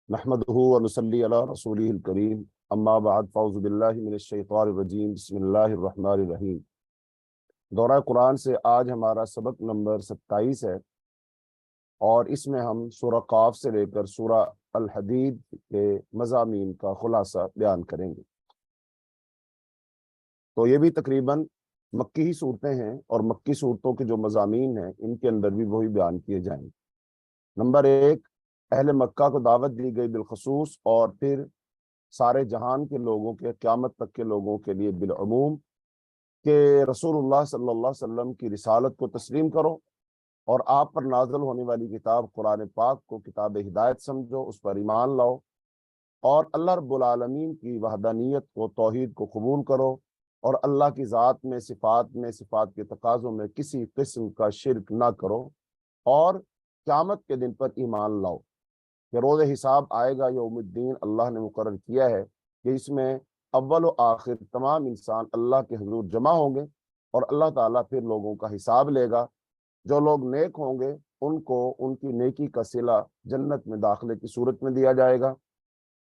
نحمده ونصلي على رسوله الكريم اما بعد فاعوذ باللہ من الشیطان الرجیم بسم اللہ الرحمن الرحیم۔ دورہ قرآن سے آج ہمارا سبق نمبر 27 ہے اور اس میں ہم سورہ قاف سے لے کر سورہ الحدید کے مضامین کا خلاصہ بیان کریں گے۔ تو یہ بھی تقریباً مکی ہی صورتیں ہیں اور مکی صورتوں کے جو مضامین ہیں ان کے اندر بھی وہی بیان کیے جائیں گے۔ نمبر 1، اہل مکہ کو دعوت دی گئی بالخصوص اور پھر سارے جہان کے لوگوں کے، قیامت تک کے لوگوں کے لیے بالعموم، کہ رسول اللہ صلی اللہ علیہ وسلم کی رسالت کو تسلیم کرو اور آپ پر نازل ہونے والی کتاب قرآن پاک کو کتاب ہدایت سمجھو، اس پر ایمان لاؤ اور اللہ رب العالمین کی وحدانیت کو، توحید کو قبول کرو اور اللہ کی ذات میں، صفات کے تقاضوں میں کسی قسم کا شرک نہ کرو، اور قیامت کے دن پر ایمان لاؤ کہ روز حساب آئے گا، یوم الدین اللہ نے مقرر کیا ہے کہ اس میں اول و آخر تمام انسان اللہ کے حضور جمع ہوں گے اور اللہ تعالیٰ پھر لوگوں کا حساب لے گا۔ جو لوگ نیک ہوں گے ان کو ان کی نیکی کا صلہ جنت میں داخلے کی صورت میں دیا جائے گا،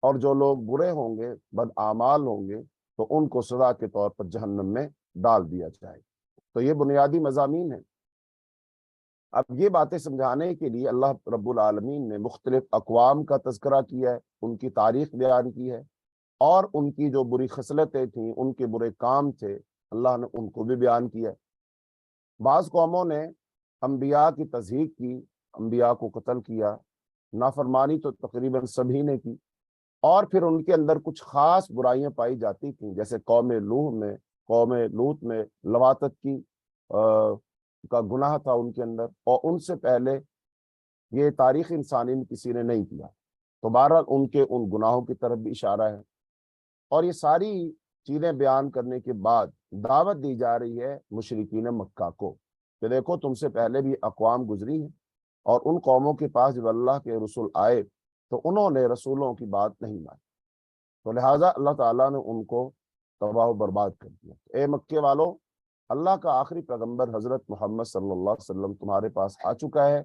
اور جو لوگ برے ہوں گے، بدعمال ہوں گے، تو ان کو سزا کے طور پر جہنم میں ڈال دیا جائے گا۔ تو یہ بنیادی مضامین ہیں۔ اب یہ باتیں سمجھانے کے لیے اللہ رب العالمین نے مختلف اقوام کا تذکرہ کیا ہے، ان کی تاریخ بیان کی ہے، اور ان کی جو بری خصلتیں تھیں، ان کے برے کام تھے، اللہ نے ان کو بھی بیان کیا ہے۔ بعض قوموں نے انبیاء کی تضحیک کی، انبیاء کو قتل کیا، نافرمانی تو تقریباً سبھی نے کی، اور پھر ان کے اندر کچھ خاص برائیاں پائی جاتی تھیں، جیسے قوم لوط میں لواطت کی کا گناہ تھا ان کے اندر، اور ان سے پہلے یہ تاریخ انسانی میں کسی نے نہیں کیا۔ تو بہرحال ان کے ان گناہوں کی طرف بھی اشارہ ہے، اور یہ ساری چیزیں بیان کرنے کے بعد دعوت دی جا رہی ہے مشرکین مکہ کو کہ دیکھو تم سے پہلے بھی اقوام گزری ہیں، اور ان قوموں کے پاس جب اللہ کے رسول آئے تو انہوں نے رسولوں کی بات نہیں مانی، تو لہٰذا اللہ تعالیٰ نے ان کو تباہ و برباد کر دیا۔ اے مکے والو، اللہ کا آخری پیغمبر حضرت محمد صلی اللہ علیہ وسلم تمہارے پاس آ چکا ہے،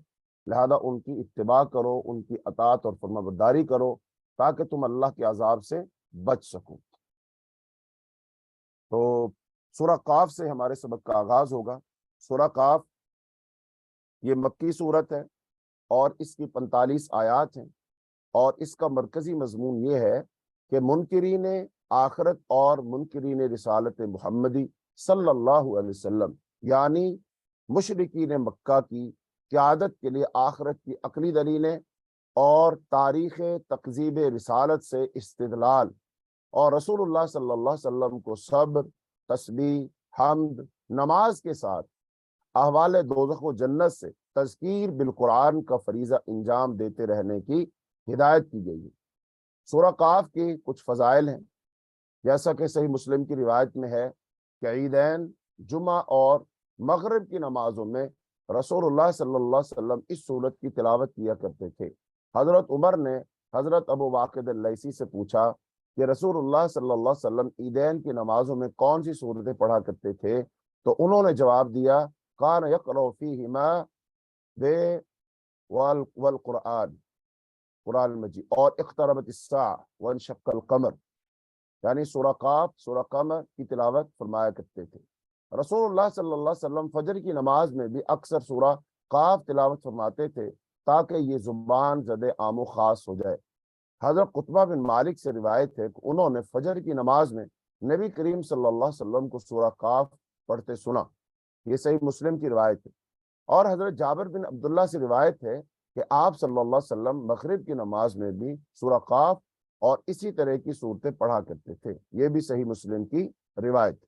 لہذا ان کی اتباع کرو، ان کی اطاعت اور فرمانبرداری کرو تاکہ تم اللہ کے عذاب سے بچ سکو۔ تو سورہ قاف سے ہمارے سبق کا آغاز ہوگا۔ سورہ قاف یہ مکی صورت ہے اور اس کی 45 آیات ہیں، اور اس کا مرکزی مضمون یہ ہے کہ منکرین آخرت اور منکرین رسالت محمدی صلی اللہ علیہ وسلم، یعنی مشرکین مکہ کی قیادت کے لیے آخرت کی عقلی دلیلیں اور تاریخ تکذیب رسالت سے استدلال، اور رسول اللہ صلی اللہ علیہ وسلم کو صبر، تسبیح، حمد، نماز کے ساتھ احوال دوزخ و جنت سے تذکیر بالقرآن کا فریضہ انجام دیتے رہنے کی ہدایت کی گئی ہے۔ سورہ قاف کی کچھ فضائل ہیں، جیسا کہ صحیح مسلم کی روایت میں ہے کہ عیدین، جمعہ اور مغرب کی نمازوں میں رسول اللہ صلی اللہ علیہ وسلم اس سورت کی تلاوت کیا کرتے تھے۔ حضرت عمر نے حضرت ابو واقد اللیثی سے پوچھا کہ رسول اللہ صلی اللہ علیہ وسلم عیدین کی نمازوں میں کون سی سورتیں پڑھا کرتے تھے؟ تو انہوں نے جواب دیا، کان یقرأ فیہما والقرآن، قرآن مجید، اور اقتربت الساعہ وانشق القمر، یعنی سورہ قاف، سورہ قمر کی تلاوت فرمایا کرتے تھے۔ رسول اللہ صلی اللہ علیہ وسلم فجر کی نماز میں بھی اکثر سورہ قاف تلاوت فرماتے تھے تاکہ یہ زبان زد عام و خاص ہو جائے۔ حضرت قطبہ بن مالک سے روایت ہے کہ انہوں نے فجر کی نماز میں نبی کریم صلی اللہ علیہ وسلم کو سورہ قاف پڑھتے سنا۔ یہ صحیح مسلم کی روایت ہے۔ اور حضرت جابر بن عبداللہ سے روایت ہے کہ آپ صلی اللہ علیہ وسلم مغرب کی نماز میں بھی سورہ قاف اور اسی طرح کی صورتیں پڑھا کرتے تھے۔ یہ بھی صحیح مسلم کی روایت ہے۔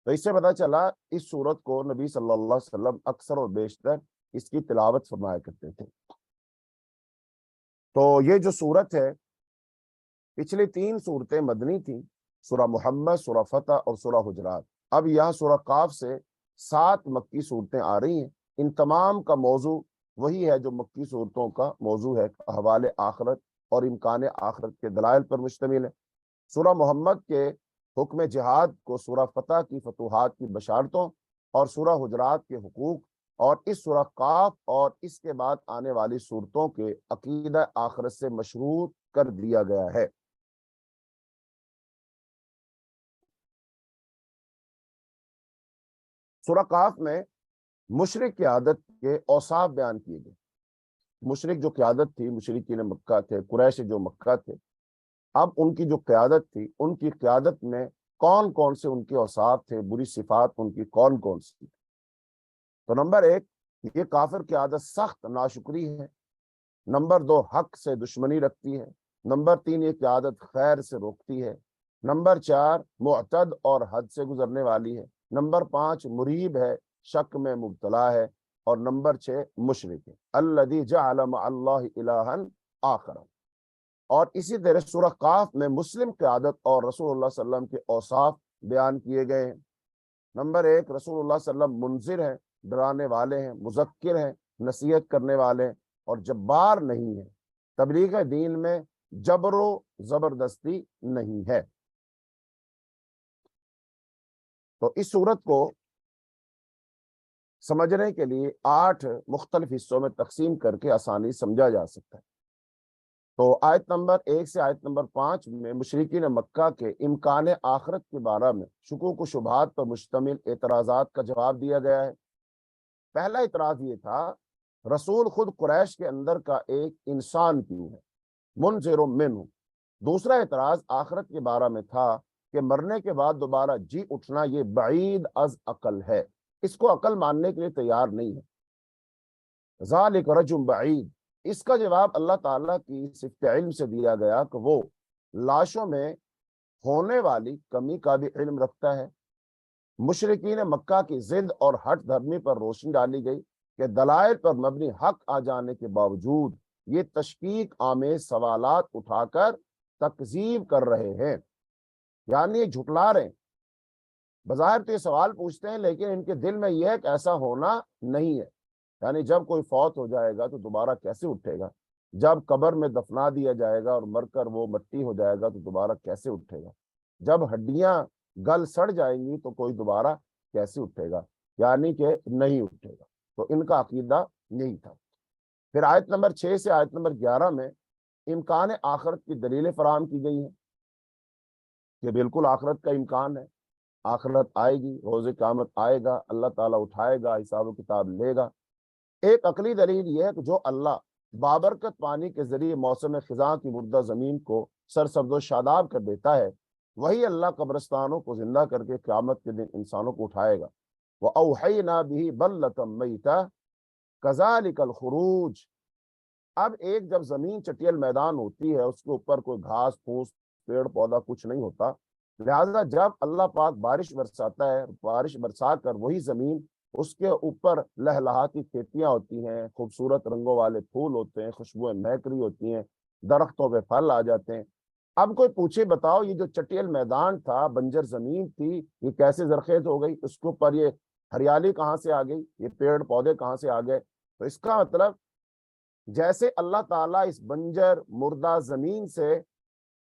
تو اس سے پتہ چلا اس صورت کو نبی صلی اللہ علیہ وسلم اکثر و بیشتر اس کی تلاوت فرمایا کرتے تھے۔ تو یہ جو صورت ہے، پچھلی 3 صورتیں مدنی تھیں، سورہ محمد، سورہ فتح اور سورہ حجرات۔ اب یہاں سورہ قاف سے 7 مکی صورتیں آ رہی ہیں۔ ان تمام کا موضوع وہی ہے جو مکی صورتوں کا موضوع ہے، احوال آخرت اور امکان آخرت کے دلائل پر مشتمل ہے۔ سورہ محمد کے حکم جہاد کو، سورہ فتح کی فتوحات کی بشارتوں، اور سورہ حجرات کے حقوق اور اس سورہ قاف اور اس کے بعد آنے والی صورتوں کے عقیدہ آخرت سے مشروط کر دیا گیا ہے۔ سورہ قاف میں مشرک قیادت کے اوصاف بیان کیے گئے۔ مشرک جو قیادت تھی، مشرکین مکہ تھے، قریش جو مکہ تھے، اب ان کی جو قیادت تھی، ان کی قیادت میں کون کون سے ان کے اوصاف تھے، بری صفات ان کی کون کون سی تھی۔ تو نمبر ایک، یہ کافر قیادت سخت ناشکری ہے۔ نمبر دو، حق سے دشمنی رکھتی ہے۔ نمبر تین، یہ قیادت خیر سے روکتی ہے۔ نمبر چار، معتد اور حد سے گزرنے والی ہے۔ نمبر پانچ، مریب ہے، شک میں مبتلا ہے۔ اور نمبر چھ، مشرک ہے، الذی جعل مع اللہ الہا آخر۔ اور اسی طرح سورہ قاف میں مسلم قیادت اور رسول اللہ صلی اللہ علیہ وسلم کے اوصاف بیان کیے گئے ہیں۔ نمبر ایک، رسول اللہ صلی اللہ علیہ وسلم منذر ہیں، ڈرانے والے ہیں، مذکر ہیں، نصیحت کرنے والے ہیں، اور جبار نہیں ہیں۔ تبلیغ دین میں جبر و زبردستی نہیں ہے۔ تو اس صورت کو سمجھنے کے لیے 8 مختلف حصوں میں تقسیم کر کے آسانی سمجھا جا سکتا ہے۔ تو آیت نمبر 1 سے آیت نمبر 5 میں مشرکین مکہ کے امکان آخرت کے بارے میں شکوک و شبہات پر مشتمل اعتراضات کا جواب دیا گیا ہے۔ پہلا اعتراض یہ تھا، رسول خود قریش کے اندر کا ایک انسان کیوں ہے، منذر منہ۔ دوسرا اعتراض آخرت کے بارے میں تھا کہ مرنے کے بعد دوبارہ جی اٹھنا یہ بعید از عقل ہے، اس کو عقل ماننے کے لیے تیار نہیں ہے۔ ذالک رجم بعید، اس کا جواب اللہ تعالیٰ کی صفت علم سے دیا گیا کہ وہ لاشوں میں ہونے والی کمی کا بھی علم رکھتا ہے۔ مشرکین مکہ کی ضد اور ہٹ دھرمی پر روشنی ڈالی گئی کہ دلائل پر مبنی حق آ جانے کے باوجود یہ تشکیک آمیز سوالات اٹھا کر تکذیب کر رہے ہیں، یعنی یہ جھٹلا رہے ہیں۔ بظاہر تو یہ سوال پوچھتے ہیں لیکن ان کے دل میں یہ ہے کہ ایسا ہونا نہیں ہے، یعنی جب کوئی فوت ہو جائے گا تو دوبارہ کیسے اٹھے گا، جب قبر میں دفنا دیا جائے گا اور مر کر وہ مٹی ہو جائے گا تو دوبارہ کیسے اٹھے گا، جب ہڈیاں گل سڑ جائیں گی تو کوئی دوبارہ کیسے اٹھے گا، یعنی کہ نہیں اٹھے گا۔ تو ان کا عقیدہ یہی تھا۔ پھر آیت نمبر 6 سے آیت نمبر 11 میں امکان آخرت کی دلیلیں فراہم کی گئی ہیں کہ بالکل آخرت کا امکان ہے، آخرت آئے گی، روز قیامت آئے گا، اللہ تعالیٰ اٹھائے گا، حساب و کتاب لے گا۔ ایک عقلی دلیل یہ ہے کہ جو اللہ بابرکت پانی کے ذریعے موسم خزاں کی مردہ زمین کو سرسبز و شاداب کر دیتا ہے، وہی اللہ قبرستانوں کو زندہ کر کے قیامت کے دن انسانوں کو اٹھائے گا۔ وَأَوْحَيْنَا بِهِ بَلَّةً مَيْتَةً كَذَلِكَ الْخُرُوجُ۔ اب ایک جب زمین چٹیل میدان ہوتی ہے، اس کے اوپر کوئی گھاس پھوس پیڑ پودا کچھ نہیں ہوتا، لہذا جب اللہ پاک بارش برساتا ہے، بارش برسا کر وہی زمین، اس کے اوپر لہلہاتی کھیتیاں ہوتی ہیں، خوبصورت رنگوں والے پھول ہوتے ہیں، خوشبوئیں مہک رہی ہوتی ہیں، درختوں پہ پھل آ جاتے ہیں۔ اب کوئی پوچھے بتاؤ یہ جو چٹیل میدان تھا، بنجر زمین تھی، یہ کیسے زرخیز ہو گئی، اس کے اوپر یہ ہریالی کہاں سے آ گئی، یہ پیڑ پودے کہاں سے آ گئے؟ تو اس کا مطلب جیسے اللہ تعالیٰ اس بنجر مردہ زمین سے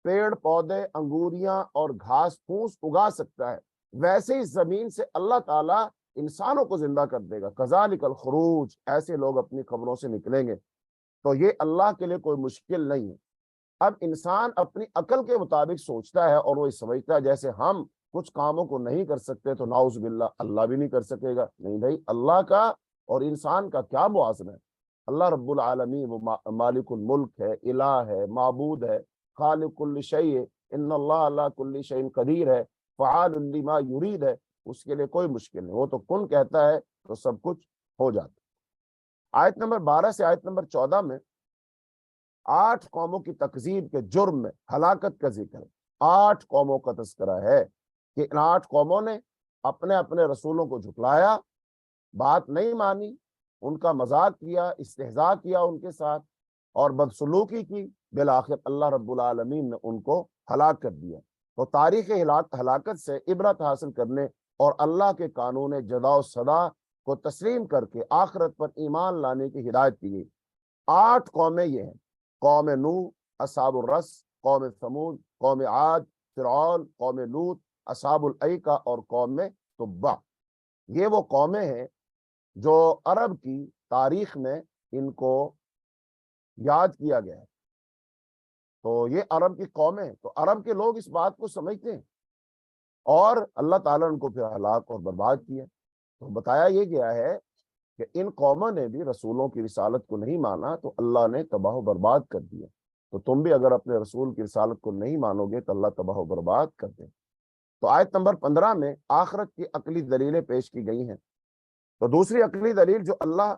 پیڑ پودے، انگوریاں اور گھاس پھوس اگا سکتا ہے، ویسے ہی زمین سے اللہ تعالیٰ انسانوں کو زندہ کر دے گا۔ کذالک الخروج، ایسے لوگ اپنی قبروں سے نکلیں گے۔ تو یہ اللہ کے لیے کوئی مشکل نہیں ہے۔ اب انسان اپنی عقل کے مطابق سوچتا ہے اور وہ سمجھتا ہے جیسے ہم کچھ کاموں کو نہیں کر سکتے تو نعوذ باللہ اللہ بھی نہیں کر سکے گا۔ نہیں بھائی، اللہ کا اور انسان کا کیا موازنہ ہے؟ اللہ رب العالمین وہ مالک الملک ہے، الہ ہے، معبود ہے، خالق کل شیء، ان اللہ علی کل شیء قدیر ہے، فعال لما یرید ہے، اس کے لیے کوئی مشکل نہیں، وہ تو کن کہتا ہے تو سب کچھ ہو جاتا ہے۔ آیت نمبر 12 سے آیت نمبر 14 میں 8 قوموں کی تکذیب کے جرم میں ہلاکت کا ذکر ہے۔ 8 قوموں کا تذکرہ ہے کہ ان 8 قوموں نے اپنے اپنے رسولوں کو جھٹلایا، بات نہیں مانی، ان کا مذاق کیا، استہزاء کیا ان کے ساتھ اور بدسلوکی کی، بالآخر اللہ رب العالمین نے ان کو ہلاک کر دیا۔ تو تاریخ ہلاکت سے عبرت حاصل کرنے اور اللہ کے قانون جزا و سزا کو تسلیم کر کے آخرت پر ایمان لانے کی ہدایت کی گئی۔ 8 قومیں یہ ہیں: قوم نوح، اصحاب الرس، قوم ثمود، قوم عاد، فرعون، قوم لوط، اصحاب الایکہ اور قوم تبع۔ یہ وہ قومیں ہیں جو عرب کی تاریخ میں ان کو یاد کیا گیا ہے۔ تو یہ عرب کی قومیں، تو عرب کے لوگ اس بات کو سمجھتے ہیں، اور اللہ تعالیٰ نے ان کو پھر ہلاک اور برباد کیا۔ تو بتایا یہ گیا ہے کہ ان قوموں نے بھی رسولوں کی رسالت کو نہیں مانا تو اللہ نے تباہ و برباد کر دیا۔ تو تم بھی اگر اپنے رسول کی رسالت کو نہیں مانو گے تو اللہ تباہ و برباد کر دے۔ تو آیت نمبر 15 میں آخرت کی عقلی دلیلیں پیش کی گئی ہیں۔ تو دوسری عقلی دلیل، جو اللہ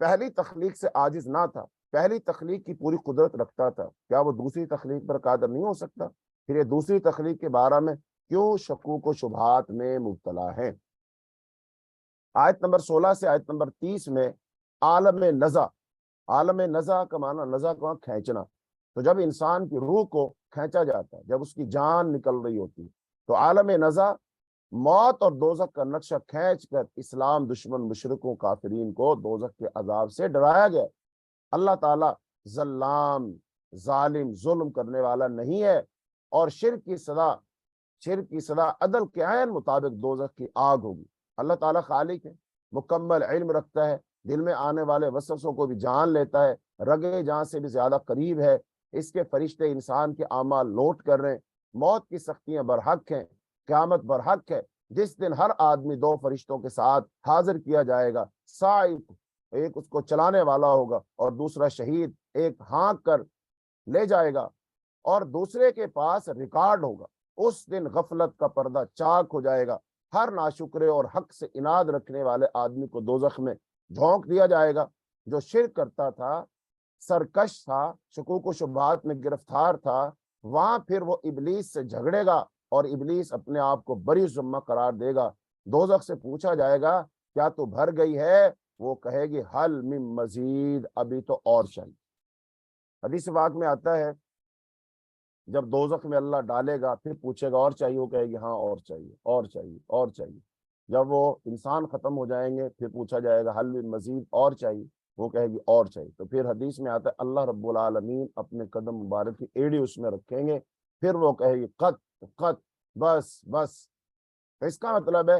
پہلی تخلیق سے عاجز نہ تھا، پہلی تخلیق کی پوری قدرت رکھتا تھا، کیا وہ دوسری تخلیق پر قادر نہیں ہو سکتا؟ پھر یہ دوسری تخلیق کے بارے میں کیوں شکوک و شبہات میں مبتلا ہے؟ آیت نمبر 16 سے آیت نمبر 30 میں عالم نزع، عالم نزع کا معنی، نزع کا کھینچنا، تو جب انسان کی روح کو کھینچا جاتا ہے، جب اس کی جان نکل رہی ہوتی ہے، تو عالم نزع موت اور دوزخ کا نقشہ کھینچ کر اسلام دشمن مشرکوں کافرین کو دوزخ کے عذاب سے ڈرایا گیا۔ اللہ تعالیٰ ظلام، ظالم، ظلم کرنے والا نہیں ہے، اور شرک کی سزا عدل کے عین مطابق دوزخ کی آگ ہوگی۔ اللہ تعالیٰ خالق ہے، مکمل علم رکھتا ہے، دل میں آنے والے وسوسوں کو بھی جان لیتا ہے، رگے جان سے بھی زیادہ قریب ہے۔ اس کے فرشتے انسان کے اعمال نوٹ کر رہے ہیں۔ موت کی سختیاں برحق ہیں، قیامت برحق ہے، جس دن ہر آدمی دو فرشتوں کے ساتھ حاضر کیا جائے گا۔ سائق، ایک اس کو چلانے والا ہوگا، اور دوسرا شہید، ایک ہانک کر لے جائے گا اور دوسرے کے پاس ریکارڈ ہوگا۔ اس دن غفلت کا پردہ چاک ہو جائے گا، ہر ناشکرے اور حق سے اناد رکھنے والے آدمی کو دوزخ میں جھونک دیا جائے گا۔ جو شرک کرتا تھا، سرکش تھا، شکوک و شبہات میں گرفتار تھا، وہاں پھر وہ ابلیس سے جھگڑے گا، اور ابلیس اپنے آپ کو بری ذمہ قرار دے گا۔ دوزخ سے پوچھا جائے گا کیا تو بھر گئی ہے؟ وہ کہے گی حل من مزید، ابھی تو اور چاہیے۔ حدیث پاک میں آتا ہے جب دوزخ میں اللہ ڈالے گا پھر پوچھے گا اور چاہیے، وہ کہے گی ہاں اور چاہیے، اور چاہیے، اور چاہیے۔ جب وہ انسان ختم ہو جائیں گے پھر پوچھا جائے گا حل من مزید، اور چاہیے، وہ کہے گی اور چاہیے۔ تو پھر حدیث میں آتا ہے اللہ رب العالمین اپنے قدم مبارک کی ایڑی اس میں رکھیں گے، پھر وہ کہے گی قط قط، بس بس۔ تو اس کا مطلب ہے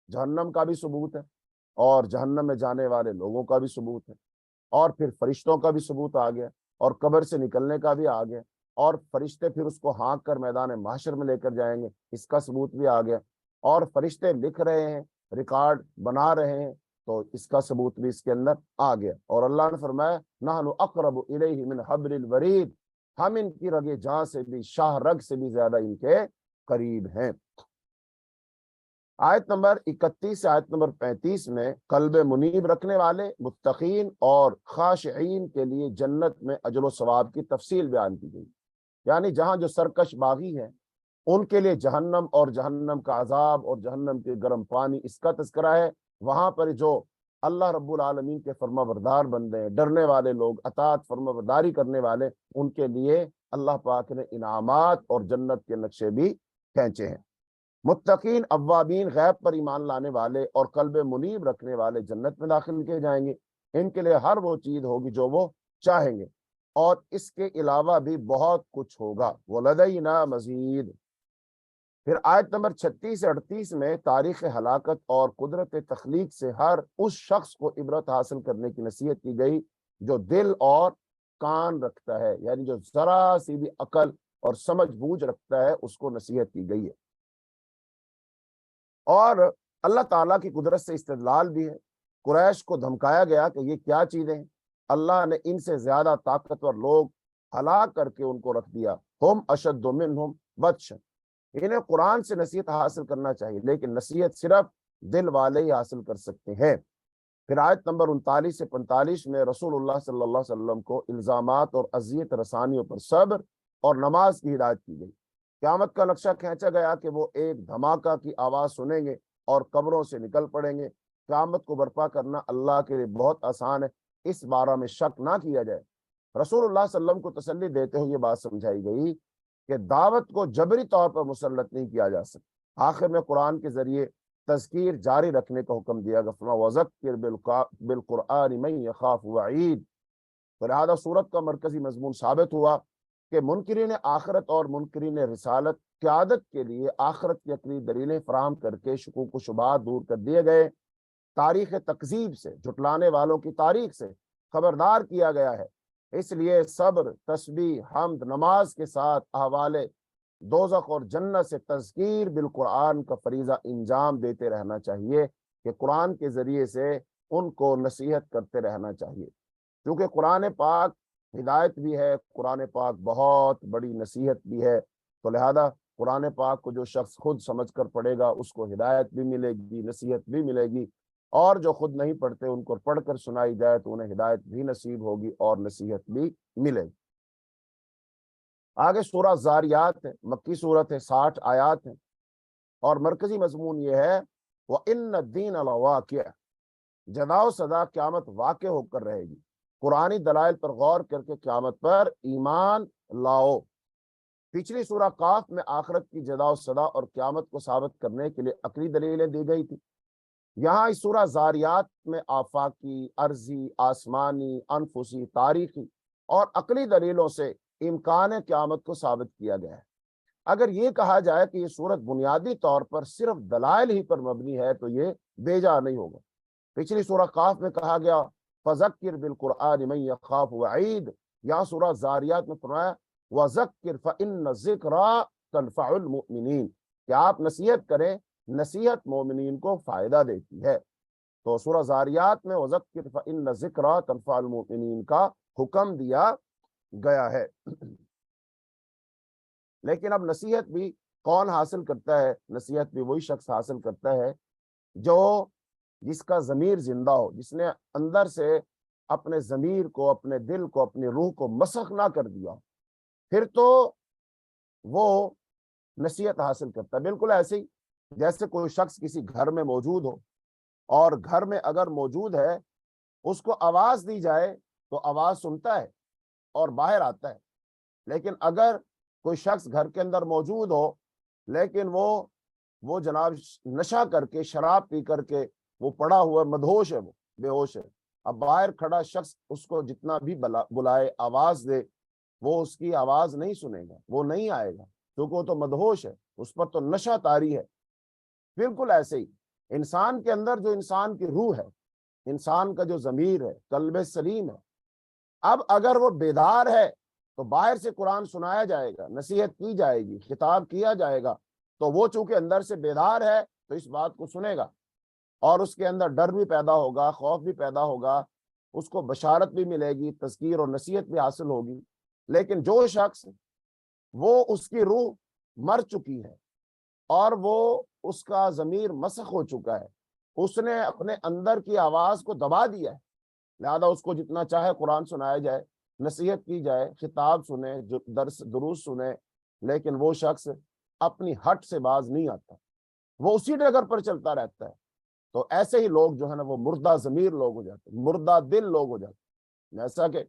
جہنم کا بھی ثبوت ہے، اور جہنم میں جانے والے لوگوں کا بھی ثبوت ہے، اور پھر فرشتوں کا بھی ثبوت آ گیا، اور قبر سے نکلنے کا بھی آ گیا، اور فرشتے پھر اس کو ہانک کر میدان محشر میں لے کر جائیں گے، اس کا ثبوت بھی آ گیا، اور فرشتے لکھ رہے ہیں، ریکارڈ بنا رہے ہیں، تو اس کا ثبوت بھی اس کے اندر آ گیا۔ اور اللہ نے فرمایا نحن اقرب الیہ من حبل الورید، ہم ان کی رگ جان سے بھی، شاہ رگ سے بھی زیادہ ان کے قریب ہیں۔ آیت نمبر 31 سے آیت نمبر 35 میں قلب منیب رکھنے والے متقین اور خاشعین کے لیے جنت میں اجر و ثواب کی تفصیل بیان کی گئی، یعنی جہاں جو سرکش باغی ہیں ان کے لیے جہنم اور جہنم کا عذاب اور جہنم کے گرم پانی، اس کا تذکرہ ہے۔ وہاں پر جو اللہ رب العالمین کے فرما بردار بندے ہیں، ڈرنے والے لوگ، اطاعت فرما برداری کرنے والے، ان کے لیے اللہ پاک نے انعامات اور جنت کے نقشے بھی کھینچے ہیں۔ متقین اوابین، غیب پر ایمان لانے والے اور قلب منیب رکھنے والے جنت میں داخل کیے جائیں گے۔ ان کے لیے ہر وہ چیز ہوگی جو وہ چاہیں گے، اور اس کے علاوہ بھی بہت کچھ ہوگا۔ وَلَدَيْنَا مزید۔ پھر آیت نمبر 36 سے 38 میں تاریخ ہلاکت اور قدرت تخلیق سے ہر اس شخص کو عبرت حاصل کرنے کی نصیحت کی گئی جو دل اور کان رکھتا ہے، یعنی جو ذرا سی بھی عقل اور سمجھ بوجھ رکھتا ہے، اس کو نصیحت کی گئی ہے۔ اور اللہ تعالیٰ کی قدرت سے استدلال بھی ہے۔ قریش کو دھمکایا گیا کہ یہ کیا چیزیں ہیں، اللہ نے ان سے زیادہ طاقتور لوگ ہلاک کر کے ان کو رکھ دیا۔ ہم اشد منہم بطشا، انہیں قرآن سے نصیحت حاصل کرنا چاہیے، لیکن نصیحت صرف دل والے ہی حاصل کر سکتے ہیں۔ پھر آیت نمبر 39 سے 45 میں رسول اللہ صلی اللہ علیہ وسلم کو الزامات اور اذیت رسانیوں پر صبر اور نماز کی ہدایت کی گئی۔ قیامت کا نقشہ کھینچا گیا کہ وہ ایک دھماکہ کی آواز سنیں گے اور قبروں سے نکل پڑیں گے۔ قیامت کو برپا کرنا اللہ کے لیے بہت آسان ہے، اس بارے میں شک نہ کیا جائے۔ رسول اللہ صلی اللہ علیہ وسلم کو تسلی دیتے ہوئے یہ بات سمجھائی گئی کہ دعوت کو جبری طور پر مسلط نہیں کیا جا سکتا۔ آخر میں قرآن کے ذریعے تذکیر جاری رکھنے کا حکم دیا گیا، وَذَكِّرْ بِالْقُرْآنِ مَن يَخَافُ وَعِيدٍ۔ تو لہذا سورت کا مرکزی مضمون ثابت ہوا کہ منکرین آخرت اور منکرین رسالت قیادت کے لیے آخرت کی عقلی دلیلیں فراہم کر کے شکوک و شبہات دور کر دیے گئے۔ تاریخ تکذیب سے، جھٹلانے والوں کی تاریخ سے خبردار کیا گیا ہے۔ اس لیے صبر، تسبیح، حمد، نماز کے ساتھ احوال دوزخ اور جنت سے تذکیر بالقرآن کا فریضہ انجام دیتے رہنا چاہیے، کہ قرآن کے ذریعے سے ان کو نصیحت کرتے رہنا چاہیے، کیونکہ قرآن پاک ہدایت بھی ہے، قرآن پاک بہت بڑی نصیحت بھی ہے۔ تو لہذا قرآن پاک کو جو شخص خود سمجھ کر پڑھے گا اس کو ہدایت بھی ملے گی، نصیحت بھی ملے گی، اور جو خود نہیں پڑھتے ان کو پڑھ کر سنائی جائے تو انہیں ہدایت بھی نصیب ہوگی اور نصیحت بھی ملے گی۔ آگے سورہ زاریات ہے، مکی صورت ہے، 60 آیات ہیں، اور مرکزی مضمون یہ ہے وَإِنَّ الدِّينَ لَوَاقِعٌ، جزا و سزا قیامت واقع ہو کر رہے گی۔ قرآنی دلائل پر غور کر کے قیامت پر ایمان لاؤ۔ پچھلی سورہ قاف میں آخرت کی جزا و سزا اور قیامت کو ثابت کرنے کے لیے عقلی دلیلیں دی گئی تھی۔ یہاں اس سورہ زاریات میں آفاقی، ارضی، آسمانی، انفسی، تاریخی اور عقلی دلیلوں سے امکان قیامت کو ثابت کیا گیا ہے۔ اگر یہ کہا جائے کہ یہ سورت بنیادی طور پر صرف دلائل ہی پر مبنی ہے تو یہ بیجا نہیں ہوگا۔ پچھلی سورہ قاف میں کہا گیا فذکر بالقرآن من یخاف وعید، یہاں سورہ زاریات میں فرمایا وذکر فإن الذکریٰ تنفع المؤمنین، کہ آپ نصیحت کریں، نصیحت مومنین کو فائدہ دیتی ہے۔ تو سورہ زاریات میں وذکر فإن الذکریٰ تنفع المؤمنین کا حکم دیا گیا ہے۔ لیکن اب نصیحت بھی کون حاصل کرتا ہے؟ نصیحت بھی وہی شخص حاصل کرتا ہے جو جس کا ضمیر زندہ ہو، جس نے اندر سے اپنے ضمیر کو، اپنے دل کو، اپنی روح کو مسخ نہ کر دیا، پھر تو وہ نصیحت حاصل کرتا ہے۔ بالکل ایسے ہی جیسے کوئی شخص کسی گھر میں موجود ہو، اور گھر میں اگر موجود ہے اس کو آواز دی جائے تو آواز سنتا ہے اور باہر آتا ہے، لیکن اگر کوئی شخص گھر کے اندر موجود ہو لیکن وہ جناب نشہ کر کے، شراب پی کر کے وہ پڑا ہوا مدہوش ہے، وہ بے ہوش ہے، اب باہر کھڑا شخص اس کو جتنا بھی بلائے، آواز دے، وہ اس کی آواز نہیں سنے گا، وہ نہیں آئے گا، کیونکہ وہ تو مدہوش ہے، اس پر تو نشہ طاری ہے۔ بالکل ایسے ہی انسان کے اندر جو انسان کی روح ہے، انسان کا جو ضمیر ہے، قلب سلیم ہے، اب اگر وہ بیدار ہے تو باہر سے قرآن سنایا جائے گا، نصیحت کی جائے گی، خطاب کیا جائے گا، تو وہ چونکہ اندر سے بیدار ہے تو اس بات کو سنے گا، اور اس کے اندر ڈر بھی پیدا ہوگا، خوف بھی پیدا ہوگا، اس کو بشارت بھی ملے گی، تذکیر اور نصیحت بھی حاصل ہوگی۔ لیکن جو شخص وہ اس کی روح مر چکی ہے اور وہ اس کا ضمیر مسخ ہو چکا ہے، اس نے اپنے اندر کی آواز کو دبا دیا ہے، لہذا اس کو جتنا چاہے قرآن سنایا جائے، نصیحت کی جائے، خطاب سنے، دروس سنے، لیکن وہ شخص اپنی ہٹ سے باز نہیں آتا، وہ اسی ڈگر پر چلتا رہتا ہے۔ تو ایسے ہی لوگ جو ہے نا وہ مردہ ضمیر لوگ ہو جاتے ہیں، مردہ دل لوگ ہو جاتے ہیں۔ جیسا کہ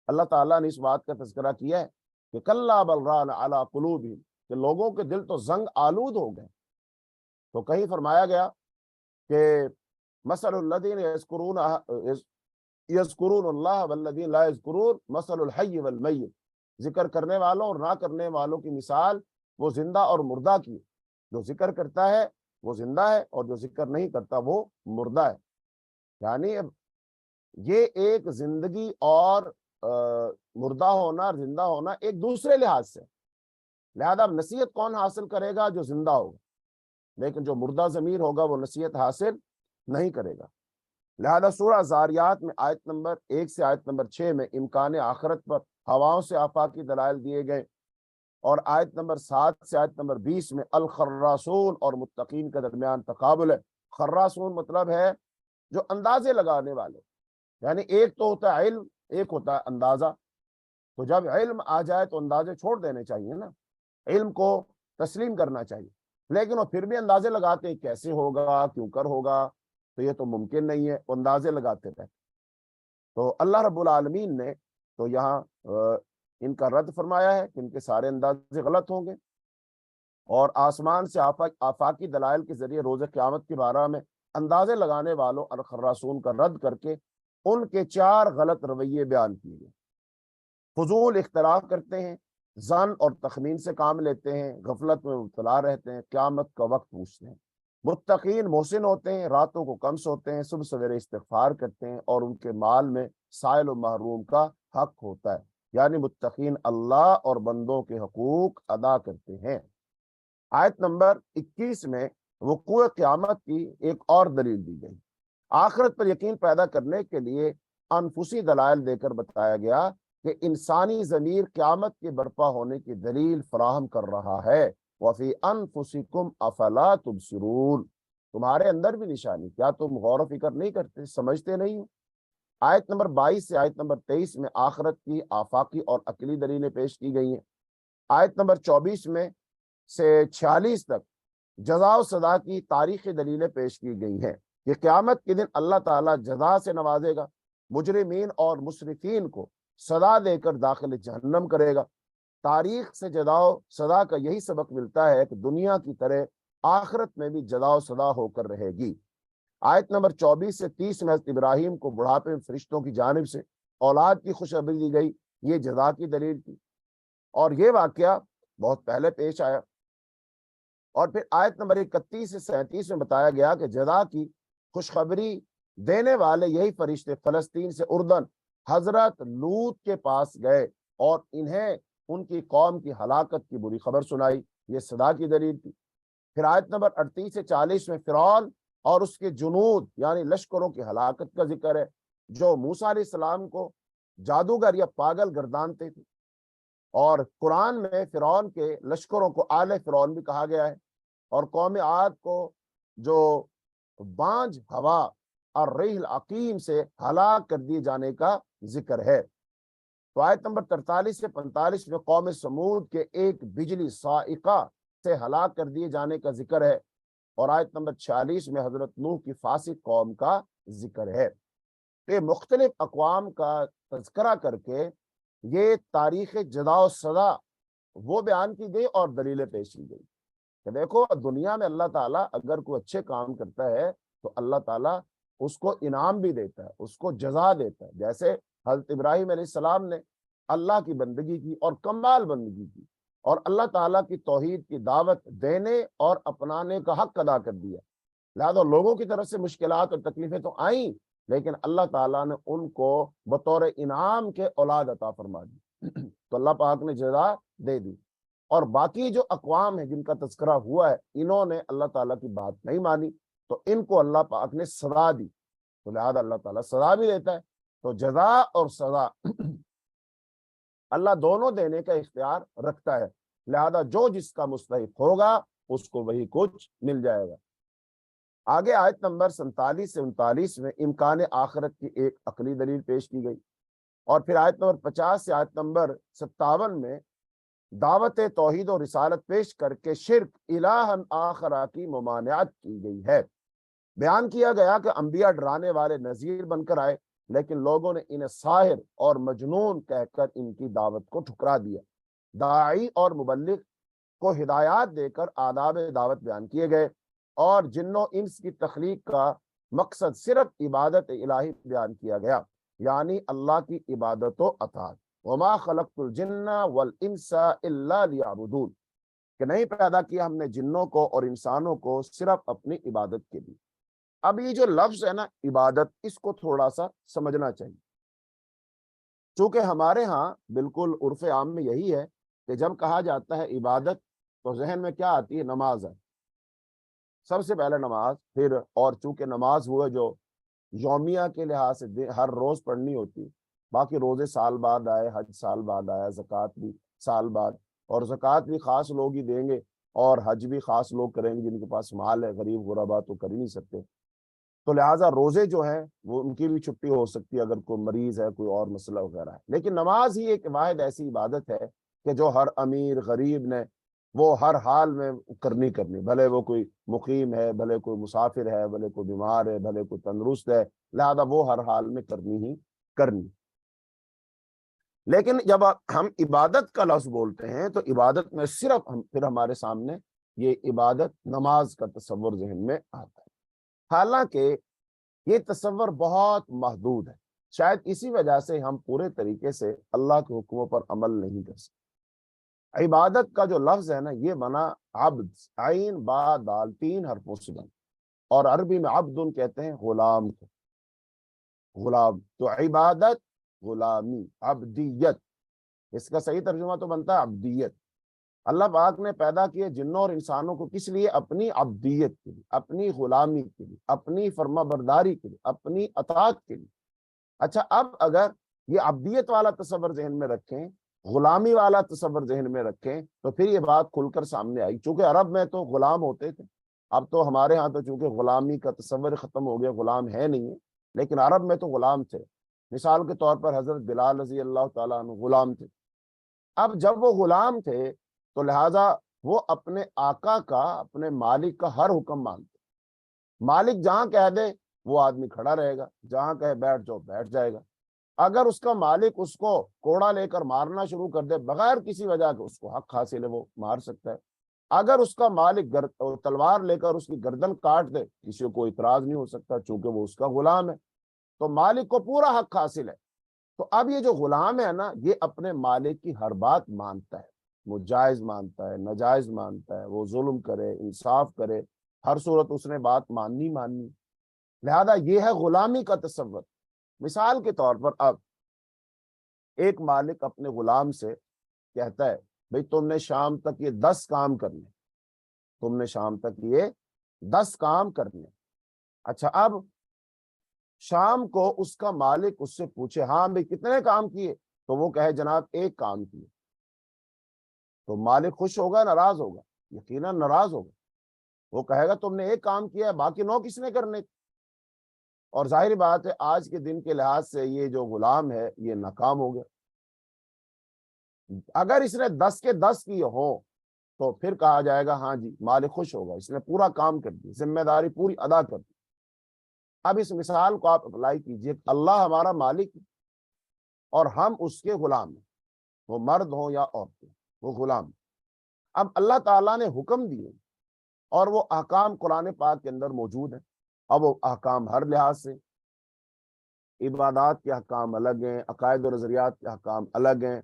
اللہ تعالیٰ نے اس بات کا تذکرہ کیا ہے کہ کلا بل ران علی قلوبہم، کہ لوگوں کے دل تو زنگ آلود ہو گئے۔ تو کہیں فرمایا گیا کہ مثل الذین یذکرون اللہ والذین لا یذکرون مثل الحی والمیت، ذکر کرنے والوں اور نہ کرنے والوں کی مثال وہ زندہ اور مردہ کی، جو ذکر کرتا ہے وہ زندہ ہے اور جو ذکر نہیں کرتا وہ مردہ ہے۔ یعنی یہ ایک زندگی اور مردہ ہونا اور زندہ ہونا ایک دوسرے لحاظ سے، لہذا اب نصیحت کون حاصل کرے گا؟ جو زندہ ہوگا، لیکن جو مردہ ضمیر ہوگا وہ نصیحت حاصل نہیں کرے گا۔ لہذا سورہ زاریات میں آیت نمبر 1 سے آیت نمبر 6 میں امکان آخرت پر ہواؤں سے آفاقی دلائل دیے گئے، اور آیت نمبر 7 سے آیت نمبر 20 میں الخراسون اور متقین کے درمیان تقابل ہے۔ خراسون مطلب ہے جو اندازے لگانے والے، یعنی ایک تو ہوتا ہے علم، ایک ہوتا ہے اندازہ۔ تو جب علم آ جائے تو اندازے چھوڑ دینے چاہیے نا، علم کو تسلیم کرنا چاہیے، لیکن وہ پھر بھی اندازے لگاتے ہیں کیسے ہوگا، کیوں کر ہوگا، تو یہ تو ممکن نہیں ہے، وہ اندازے لگاتے رہتے۔ تو اللہ رب العالمین نے تو یہاں ان کا رد فرمایا ہے کہ ان کے سارے اندازے غلط ہوں گے، اور آسمان سے آفاقی دلائل کے ذریعے روز قیامت کے بارے میں اندازے لگانے والوں الخراسون کا رد کر کے ان کے 4 غلط رویے بیان کیے گئے۔ فضول اختلاف کرتے ہیں، ظن اور تخمین سے کام لیتے ہیں، غفلت میں مبتلا رہتے ہیں، قیامت کا وقت پوچھتے ہیں۔ متقین محسن ہوتے ہیں، راتوں کو کم سوتے ہیں، صبح سویرے استغفار کرتے ہیں، اور ان کے مال میں سائل و محروم کا حق ہوتا ہے، یعنی متقین اللہ اور بندوں کے حقوق ادا کرتے ہیں۔ آیت نمبر 21 میں وقوع قیامت کی ایک اور دلیل دی گئی۔ آخرت پر یقین پیدا کرنے کے لیے انفسی دلائل دے کر بتایا گیا کہ انسانی ضمیر قیامت کے برپا ہونے کی دلیل فراہم کر رہا ہے۔ وَفِي أَنفُسِكُمْ أَفَلَا تُبْصِرُونَ، تمہارے اندر بھی نشانی، کیا تم غور و فکر نہیں کرتے، سمجھتے نہیں ہو؟ آیت نمبر 22 سے آیت نمبر 23 میں آخرت کی آفاقی اور عقلی دلیلیں پیش کی گئی ہیں۔ آیت نمبر 24 میں سے 46 تک جزا و سزا کی تاریخی دلیلیں پیش کی گئی ہیں کہ قیامت کے دن اللہ تعالیٰ جزا سے نوازے گا، مجرمین اور مسرفین کو سزا دے کر داخل جہنم کرے گا۔ تاریخ سے جزا و سزا کا یہی سبق ملتا ہے کہ دنیا کی طرح آخرت میں بھی جزا و سزا ہو کر رہے گی۔ آیت نمبر 24 سے 30 میں حضرت ابراہیم کو بڑھاپے میں فرشتوں کی جانب سے اولاد کی خوشخبری دی گئی، یہ جزا کی دلیل تھی، اور یہ واقعہ بہت پہلے پیش آیا۔ اور پھر آیت نمبر 31 سے 37 میں بتایا گیا کہ جزا کی خوشخبری دینے والے یہی فرشتے فلسطین سے اردن حضرت لوط کے پاس گئے اور انہیں ان کی قوم کی ہلاکت کی بری خبر سنائی، یہ صدا کی دلیل تھی۔ پھر آیت نمبر 38 سے 40 میں فرعون اور اس کے جنود یعنی لشکروں کی ہلاکت کا ذکر ہے، جو موسیٰ علیہ السلام کو جادوگر یا پاگل گردانتے تھے، اور قرآن میں فرعون کے لشکروں کو آل فرعون بھی کہا گیا ہے، اور قوم عاد کو جو بانج ہوا اور ریح العقیم سے ہلاک کر دیے جانے کا ذکر ہے۔ تو آیت نمبر 43 سے 45 میں قوم سمود کے ایک بجلی صاعقہ سے ہلاک کر دیے جانے کا ذکر ہے، اور آیت نمبر 46 میں حضرت نوح کی فاسق قوم کا ذکر ہے۔ یہ مختلف اقوام کا تذکرہ کر کے یہ تاریخ جزا و سزا وہ بیان کی گئی اور دلیلیں پیش کی گئی کہ دیکھو دنیا میں اللہ تعالیٰ اگر کوئی اچھے کام کرتا ہے تو اللہ تعالیٰ اس کو انعام بھی دیتا ہے، اس کو جزا دیتا ہے۔ جیسے حضرت ابراہیم علیہ السلام نے اللہ کی بندگی کی اور کمال بندگی کی، اور اللہ تعالیٰ کی توحید کی دعوت دینے اور اپنانے کا حق ادا کر دیا، لہذا لوگوں کی طرف سے مشکلات اور تکلیفیں تو آئیں، لیکن اللہ تعالیٰ نے ان کو بطور انعام کے اولاد عطا فرما دی تو اللہ پاک نے جزا دے دی۔ اور باقی جو اقوام ہیں جن کا تذکرہ ہوا ہے، انہوں نے اللہ تعالیٰ کی بات نہیں مانی تو ان کو اللہ پاک نے سزا دی، تو لہذا اللہ تعالیٰ سزا بھی دیتا ہے۔ تو جزا اور سزا اللہ دونوں دینے کا اختیار رکھتا ہے، لہذا جو جس کا مستحق ہوگا اس کو وہی کچھ مل جائے گا۔ آگے آیت نمبر 47 سے 39 میں امکان آخرت کی ایک عقلی دلیل پیش کی گئی، اور پھر آیت نمبر 50 سے آیت نمبر 57 میں دعوت توحید و رسالت پیش کر کے شرک الہً آخر کی ممانعت کی گئی ہے۔ بیان کیا گیا کہ انبیاء ڈرانے والے نذیر بن کر آئے، لیکن لوگوں نے انہیں ساحر اور مجنون کہہ کر ان کی دعوت کو ٹھکرا دیا۔ داعی اور مبلغ کو ہدایات دے کر آداب دعوت بیان کیے گئے، اور جن و انس کی تخلیق کا مقصد صرف عبادت الہی بیان کیا گیا، یعنی اللہ کی عبادت و اطاعت۔ وما خلقت الجن والانس الا لیعبدون، کہ نہیں پیدا کیا ہم نے جنوں کو اور انسانوں کو صرف اپنی عبادت کے لیے۔ اب یہ جو لفظ ہے نا عبادت، اس کو تھوڑا سا سمجھنا چاہیے، چونکہ ہمارے ہاں بالکل عرف عام میں یہی ہے کہ جب کہا جاتا ہے عبادت تو ذہن میں کیا آتی ہے؟ نماز ہے، سب سے پہلے نماز، پھر اور چونکہ نماز وہ ہے جو یومیہ کے لحاظ سے ہر روز پڑھنی ہوتی ہے، باقی روزے سال بعد آئے، حج سال بعد آیا، زکوٰۃ بھی سال بعد، اور زکوٰۃ بھی خاص لوگ ہی دیں گے اور حج بھی خاص لوگ کریں گے جن کے پاس مال ہے، غریب غربا تو کر ہی نہیں سکتے، تو لہٰذا روزے جو ہیں وہ ان کی بھی چھٹی ہو سکتی ہے اگر کوئی مریض ہے، کوئی اور مسئلہ وغیرہ ہے، لیکن نماز ہی ایک واحد ایسی عبادت ہے کہ جو ہر امیر غریب نے وہ ہر حال میں کرنی، بھلے وہ کوئی مقیم ہے، بھلے کوئی مسافر ہے، بھلے کوئی بیمار ہے، بھلے کوئی تندرست ہے، لہذا وہ ہر حال میں کرنی ہی کرنی۔ لیکن جب ہم عبادت کا لفظ بولتے ہیں تو عبادت میں صرف پھر ہمارے سامنے یہ عبادت نماز کا تصور ذہن میں آتا ہے، حالانکہ یہ تصور بہت محدود ہے، شاید اسی وجہ سے ہم پورے طریقے سے اللہ کے حکموں پر عمل نہیں کر سکتے۔ عبادت کا جو لفظ ہے نا یہ بنا عبد، عین با دال 3 حرفوں سے بنا، اور عربی میں عبد کہتے ہیں غلام کو، غلام تو عبادت غلامی عبدیت، اس کا صحیح ترجمہ تو بنتا ہے عبدیت۔ اللہ پاک نے پیدا کیے جنوں اور انسانوں کو کس لیے؟ اپنی عبدیت کے لیے، اپنی غلامی کے لیے، اپنی فرما برداری کے لیے، اپنی اطاعت کے لیے۔ اچھا اب اگر یہ عبدیت والا تصور ذہن میں رکھیں، غلامی والا تصور ذہن میں رکھیں، تو پھر یہ بات کھل کر سامنے آئی۔ چونکہ عرب میں تو غلام ہوتے تھے، اب تو ہمارے ہاں تو چونکہ غلامی کا تصور ختم ہو گیا، غلام ہے نہیں ہے، لیکن عرب میں تو غلام تھے۔ مثال کے طور پر حضرت بلال رضی اللہ تعالیٰ عنہ غلام تھے۔ اب جب وہ غلام تھے تو لہٰذا وہ اپنے آقا کا، اپنے مالک کا ہر حکم مانتے، مالک جہاں کہہ دے وہ آدمی کھڑا رہے گا، جہاں کہے بیٹھ جاؤ بیٹھ جائے گا۔ اگر اس کا مالک اس کو کوڑا لے کر مارنا شروع کر دے بغیر کسی وجہ کے، اس کو حق حاصل ہے، وہ مار سکتا ہے۔ اگر اس کا مالک تلوار لے کر اس کی گردن کاٹ دے، کسی کو کوئی اعتراض نہیں ہو سکتا، چونکہ وہ اس کا غلام ہے، تو مالک کو پورا حق حاصل ہے۔ تو اب یہ جو غلام ہے نا، یہ اپنے مالک کی ہر بات مانتا ہے، وہ جائز مانتا ہے، ناجائز مانتا ہے، وہ ظلم کرے انصاف کرے، ہر صورت اس نے بات ماننی۔ لہذا یہ ہے غلامی کا تصور۔ مثال کے طور پر اب ایک مالک اپنے غلام سے کہتا ہے بھئی تم نے شام تک یہ 10 کام کرنے، تم نے شام تک یہ 10 کام کرنے۔ اچھا اب شام کو اس کا مالک اس سے پوچھے ہاں بھئی کتنے کام کیے، تو وہ کہے جناب 1 کام کیے، تو مالک خوش ہوگا ناراض ہوگا؟ یقیناً ناراض ہوگا۔ وہ کہے گا تم نے 1 کام کیا ہے، باقی 9 کس نے کرنے؟ اور ظاہر بات ہے آج کے دن کے لحاظ سے یہ جو غلام ہے یہ ناکام ہو گیا۔ اگر اس نے 10 کے 10 کیے ہوں تو پھر کہا جائے گا ہاں جی مالک خوش ہوگا، اس نے پورا کام کر دی، ذمہ داری پوری ادا کر دی۔ اب اس مثال کو آپ اپلائی کیجئے، اللہ ہمارا مالک ہے اور ہم اس کے غلام ہیں، وہ مرد ہوں یا عورتیں، وہ غلام۔ اب اللہ تعالیٰ نے حکم دیے اور وہ احکام قرآن پاک کے اندر موجود ہیں۔ اب وہ احکام ہر لحاظ سے، عبادات کے احکام الگ ہیں، عقائد و نظریات کے احکام الگ ہیں،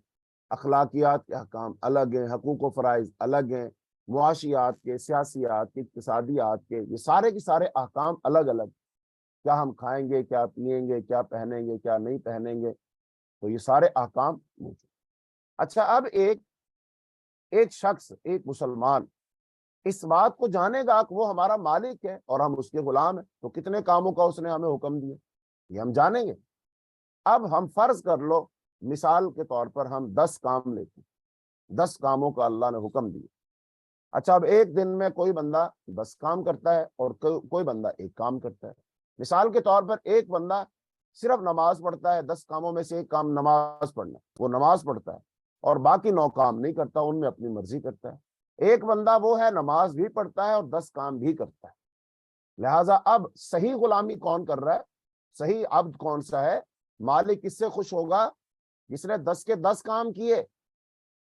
اخلاقیات کے احکام الگ ہیں، حقوق و فرائض الگ ہیں، معاشیات کے، سیاسیات کے، اقتصادیات کے، یہ سارے کے سارے احکام الگ الگ۔ کیا ہم کھائیں گے، کیا پئیں گے، کیا پہنیں گے، کیا نہیں پہنیں گے، تو یہ سارے احکام موجود۔ اچھا اب ایک شخص، ایک مسلمان اس بات کو جانے گا کہ وہ ہمارا مالک ہے اور ہم اس کے غلام ہیں، تو کتنے کاموں کا اس نے ہمیں حکم دیا یہ ہم جانیں گے۔ اب ہم فرض کر لو مثال کے طور پر ہم 10 کام لیتے ہیں، 10 کاموں کا اللہ نے حکم دیا۔ اچھا اب ایک دن میں کوئی بندہ 10 کام کرتا ہے اور کوئی بندہ 1 کام کرتا ہے۔ مثال کے طور پر ایک بندہ صرف نماز پڑھتا ہے، 10 کاموں میں سے 1 کام نماز پڑھنا، وہ نماز پڑھتا ہے اور باقی 9 کام نہیں کرتا، ان میں اپنی مرضی کرتا ہے۔ ایک بندہ وہ ہے نماز بھی پڑھتا ہے اور 10 کام بھی کرتا ہے۔ لہٰذا اب صحیح غلامی کون کر رہا ہے، صحیح عبد کون سا ہے؟ مالک کس سے خوش ہوگا؟ جس نے 10 کے 10 کام کیے۔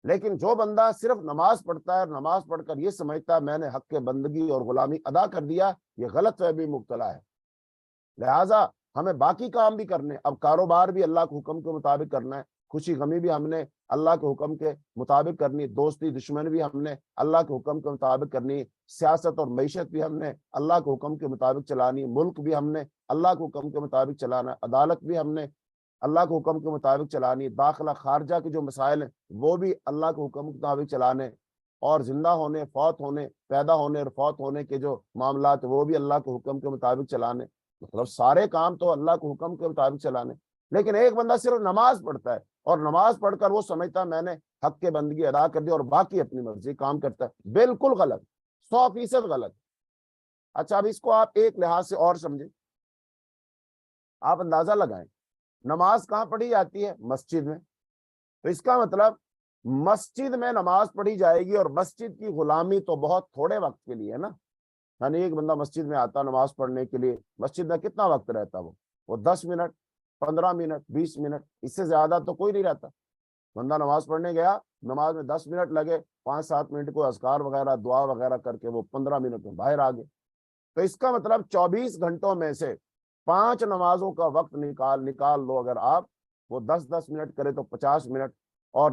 لیکن جو بندہ صرف نماز پڑھتا ہے اور نماز پڑھ کر یہ سمجھتا ہے میں نے حق بندگی اور غلامی ادا کر دیا، یہ غلط فہمی مبتلا ہے۔ لہٰذا ہمیں باقی کام بھی کرنے، اب کاروبار بھی اللہ کے حکم کے مطابق کرنا ہے، خوشی غمی بھی ہم نے اللہ کے حکم کے مطابق کرنی، دوستی دشمن بھی ہم نے اللہ کے حکم کے مطابق کرنی، سیاست اور معیشت بھی ہم نے اللہ کے حکم کے مطابق چلانی، ملک بھی ہم نے اللہ کے حکم کے مطابق چلانا، عدالت بھی ہم نے اللہ کے حکم کے مطابق چلانی، داخلہ خارجہ کے جو مسائل ہیں وہ بھی اللہ کے حکم کے مطابق چلانے، اور زندہ ہونے، فوت ہونے، پیدا ہونے اور فوت ہونے کے جو معاملات وہ بھی اللہ کے حکم کے مطابق چلانے۔ مطلب سارے کام تو اللہ کے حکم کے مطابق چلانے۔ لیکن ایک بندہ صرف نماز پڑھتا ہے اور نماز پڑھ کر وہ سمجھتا ہے میں نے حق کے بندگی ادا کر دی اور باقی اپنی مرضی کام کرتا ہے، بالکل غلط، 100% غلط۔ اچھا اب اس کو آپ ایک لحاظ سے اور سمجھیں، آپ اندازہ لگائیں نماز کہاں پڑھی جاتی ہے؟ مسجد میں۔ تو اس کا مطلب مسجد میں نماز پڑھی جائے گی، اور مسجد کی غلامی تو بہت تھوڑے وقت کے لیے ہے نا، یعنی ایک بندہ مسجد میں آتا نماز پڑھنے کے لیے، مسجد میں کتنا وقت رہتا وہ 10 منٹ، 15 منٹ، 20 منٹ، اس سے زیادہ تو کوئی نہیں رہتا۔ بندہ نماز پڑھنے گیا، نماز میں 10 منٹ لگے، 5-7 منٹ کو اذکار وغیرہ دعا وغیرہ کر کے وہ 15 منٹ میں باہر آ گئے۔ تو اس کا مطلب 24 گھنٹوں میں سے 5 نمازوں کا وقت نکال لو، اگر آپ وہ 10-10 منٹ کرے تو 50 منٹ، اور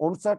59,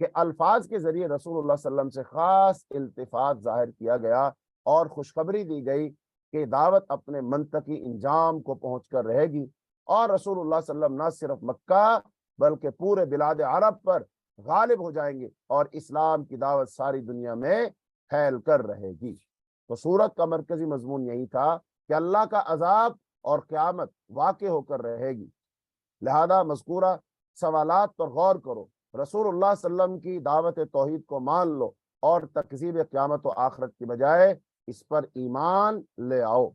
کہ الفاظ کے ذریعے رسول اللہ صلی اللہ علیہ وسلم سے خاص التفات ظاہر کیا گیا اور خوشخبری دی گئی کہ دعوت اپنے منطقی انجام کو پہنچ کر رہے گی، اور رسول اللہ صلی اللہ علیہ وسلم نہ صرف مکہ بلکہ پورے بلاد عرب پر غالب ہو جائیں گے اور اسلام کی دعوت ساری دنیا میں پھیل کر رہے گی۔ تو سورت کا مرکزی مضمون یہی تھا کہ اللہ کا عذاب اور قیامت واقع ہو کر رہے گی، لہذا مذکورہ سوالات پر غور کرو، رسول اللہ صلی اللہ علیہ وسلم کی دعوت توحید کو مان لو اور تکذیب قیامت و آخرت کی بجائے اس پر ایمان لے آؤ۔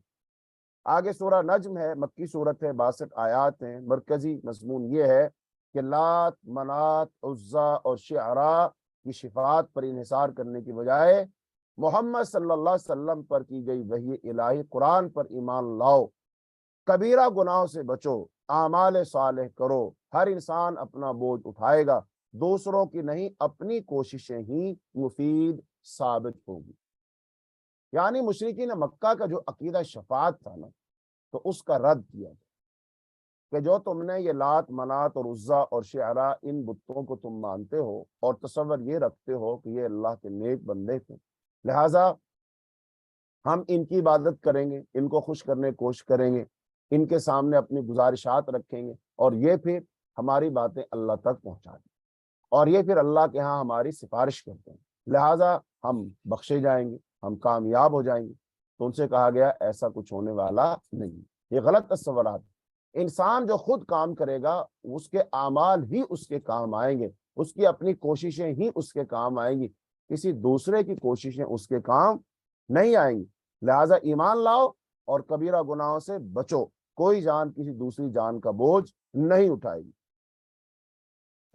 آگے سورہ نجم ہے، مکی صورت ہے، 62 آیات ہیں۔ مرکزی مضمون یہ ہے کہ لات، منات، عزا اور شعراء کی شفاعت پر انحصار کرنے کی بجائے محمد صلی اللہ علیہ وسلم پر کی گئی وحی الہی قرآن پر ایمان لاؤ، کبیرہ گناہوں سے بچو، اعمال صالح کرو، ہر انسان اپنا بوجھ اٹھائے گا، دوسروں کی نہیں اپنی کوششیں ہی مفید ثابت ہوگی۔ یعنی مشرکین مکہ کا جو عقیدہ شفاعت تھا نا، تو اس کا رد کیا گیا کہ جو تم نے یہ لات، منات اور عزا اور شعراء، ان بتوں کو تم مانتے ہو اور تصور یہ رکھتے ہو کہ یہ اللہ کے نیک بندے تھے، لہٰذا ہم ان کی عبادت کریں گے، ان کو خوش کرنے کی کوشش کریں گے، ان کے سامنے اپنی گزارشات رکھیں گے، اور یہ پھر ہماری باتیں اللہ تک پہنچا دیں، اور یہ پھر اللہ کے ہاں ہماری سفارش کرتے ہیں، لہٰذا ہم بخشے جائیں گے، ہم کامیاب ہو جائیں گے۔ تو ان سے کہا گیا ایسا کچھ ہونے والا نہیں، یہ غلط تصورات۔ انسان جو خود کام کرے گا اس کے اعمال ہی اس کے کام آئیں گے، اس کی اپنی کوششیں ہی اس کے کام آئیں گی، کسی دوسرے کی کوششیں اس کے کام نہیں آئیں گی۔ لہٰذا ایمان لاؤ اور کبیرہ گناہوں سے بچو، کوئی جان کسی دوسری جان کا بوجھ نہیں اٹھائے گی۔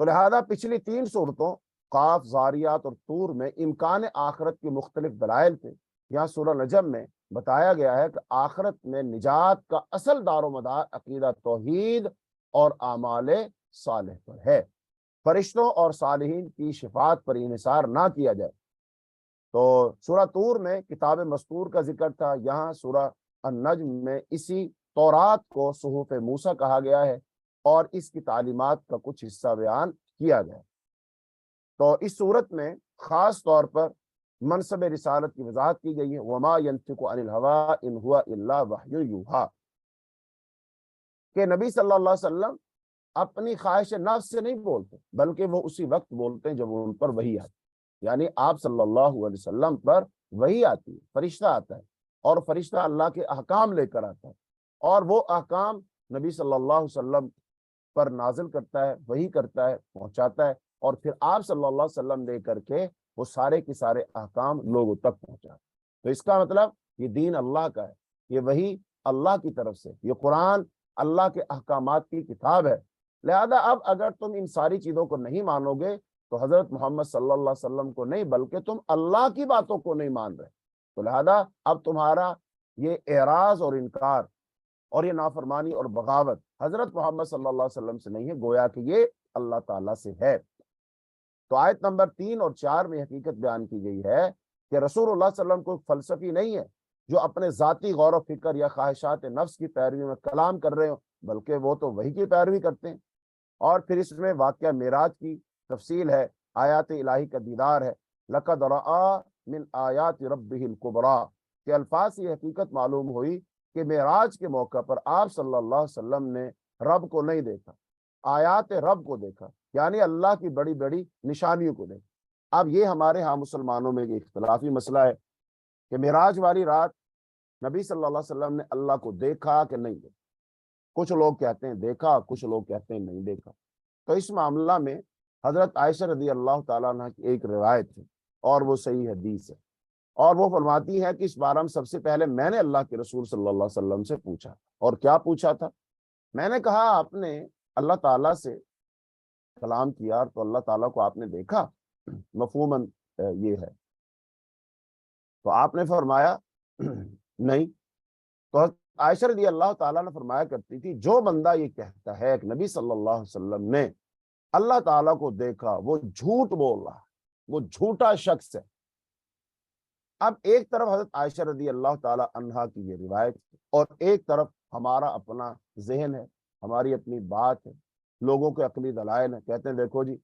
تو لہذا پچھلی 3 صورتوں قاف، زاریات اور طور میں امکان آخرت کی مختلف دلائل تھے۔ یہاں سورہ نجم میں بتایا گیا ہے کہ آخرت میں نجات کا اصل دار و مدار عقیدہ توحید اور اعمال صالح پر ہے، فرشتوں اور صالحین کی شفاعت پر انحصار نہ کیا جائے۔ تو سورہ طور میں کتاب مستور کا ذکر تھا، یہاں سورہ النجم میں اسی تورات کو صحف موسیٰ کہا گیا ہے اور اس کی تعلیمات کا کچھ حصہ بیان کیا گیا۔ تو اس صورت میں خاص طور پر منصب رسالت کی وضاحت کی گئی ہے، وما ينطق عن الهوى ان هو الا وحی یوحی، کہ نبی صلی اللہ علیہ وسلم اپنی خواہش نفس سے نہیں بولتے بلکہ وہ اسی وقت بولتے ہیں جب ان پر وحی آتی، یعنی آپ صلی اللہ علیہ وسلم پر وحی آتی ہے، فرشتہ آتا ہے اور فرشتہ اللہ کے احکام لے کر آتا ہے، اور وہ احکام نبی صلی اللہ علیہ وسلم پر نازل کرتا ہے، وحی کرتا ہے، پہنچاتا ہے، اور پھر آپ صلی اللہ علیہ وسلم لے کر کے وہ سارے کے سارے احکام لوگوں تک پہنچاتا ہے۔ تو اس کا مطلب یہ دین اللہ کا ہے، یہ وحی اللہ کی طرف سے، یہ قرآن اللہ کے احکامات کی کتاب ہے۔ لہذا اب اگر تم ان ساری چیزوں کو نہیں مانو گے تو حضرت محمد صلی اللہ علیہ وسلم کو نہیں بلکہ تم اللہ کی باتوں کو نہیں مان رہے، تو لہذا اب تمہارا یہ اعراض اور انکار اور یہ نافرمانی اور بغاوت حضرت محمد صلی اللہ علیہ وسلم سے نہیں ہے، گویا کہ یہ اللہ تعالیٰ سے ہے۔ تو آیت نمبر 3 اور 4 میں حقیقت بیان کی گئی ہے کہ رسول اللہ صلی اللہ علیہ وسلم کوئی فلسفی نہیں ہے جو اپنے ذاتی غور و فکر یا خواہشات نفس کی پیروی میں کلام کر رہے ہو، بلکہ وہ تو وحی کی پیروی کرتے ہیں۔ اور پھر اس میں واقعہ معراج کی تفصیل ہے، آیات الہی کا دیدار ہے، لقد رأى من آیات ربہ الکبریٰ، کہ الفاظ سے یہ حقیقت معلوم ہوئی کہ معراج کے موقع پر آپ صلی اللہ علیہ وسلم نے رب کو نہیں دیکھا، آیات رب کو دیکھا، یعنی اللہ کی بڑی بڑی نشانیوں کو دیکھا۔ اب یہ ہمارے ہاں مسلمانوں میں ایک اختلافی مسئلہ ہے کہ معراج والی رات نبی صلی اللہ علیہ وسلم نے اللہ کو دیکھا کہ نہیں دیکھا۔ کچھ لوگ کہتے ہیں دیکھا، کچھ لوگ کہتے ہیں نہیں دیکھا۔ تو اس معاملہ میں حضرت عائشہ رضی اللہ تعالیٰ عنہ کی ایک روایت ہے اور وہ صحیح حدیث ہے، اور وہ فرماتی ہے کہ اس بارے میں سب سے پہلے میں نے اللہ کے رسول صلی اللہ علیہ وسلم سے پوچھا، اور کیا پوچھا تھا؟ میں نے کہا آپ نے اللہ تعالیٰ سے کلام کیا تو اللہ تعالیٰ کو آپ نے دیکھا؟ مفہوماً یہ ہے۔ تو آپ نے فرمایا نہیں۔ تو عائشہ رضی اللہ تعالیٰ نے فرمایا کرتی تھی جو بندہ یہ کہتا ہے کہ نبی صلی اللہ علیہ وسلم نے اللہ تعالیٰ کو دیکھا وہ جھوٹ بول رہا ہے، وہ جھوٹا شخص ہے۔ اب ایک طرف حضرت عائشہ رضی اللہ تعالیٰ عنہا کی یہ روایت اور ایک طرف ہمارا اپنا ذہن ہے، ہماری اپنی بات ہے، لوگوں کے عقلی دلائل ہیں۔ کہتے ہیں دیکھو جی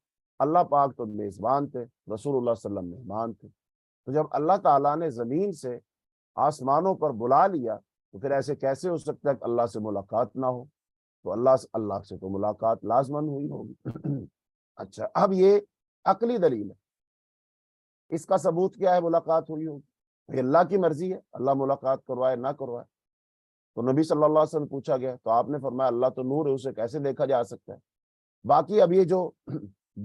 اللہ پاک تو میزبان تھے، رسول اللہ صلی اللہ علیہ وسلم مہمان تھے۔ تو جب اللہ تعالیٰ نے زمین سے آسمانوں پر بلا لیا تو پھر ایسے کیسے ہو سکتا ہے کہ اللہ سے ملاقات نہ ہو؟ تو اللہ سے تو ملاقات لازمن ہوئی ہوگی۔ اچھا، اب یہ عقلی دلیل ہے، اس کا ثبوت کیا ہے ملاقات ہوئی ہوگی؟ یہ اللہ کی مرضی ہے، اللہ ملاقات کروائے نہ کروائے۔ تو نبی صلی اللہ علیہ وسلم پوچھا گیا تو آپ نے فرمایا اللہ تو نور ہے، اسے کیسے دیکھا جا سکتا ہے؟ باقی اب یہ جو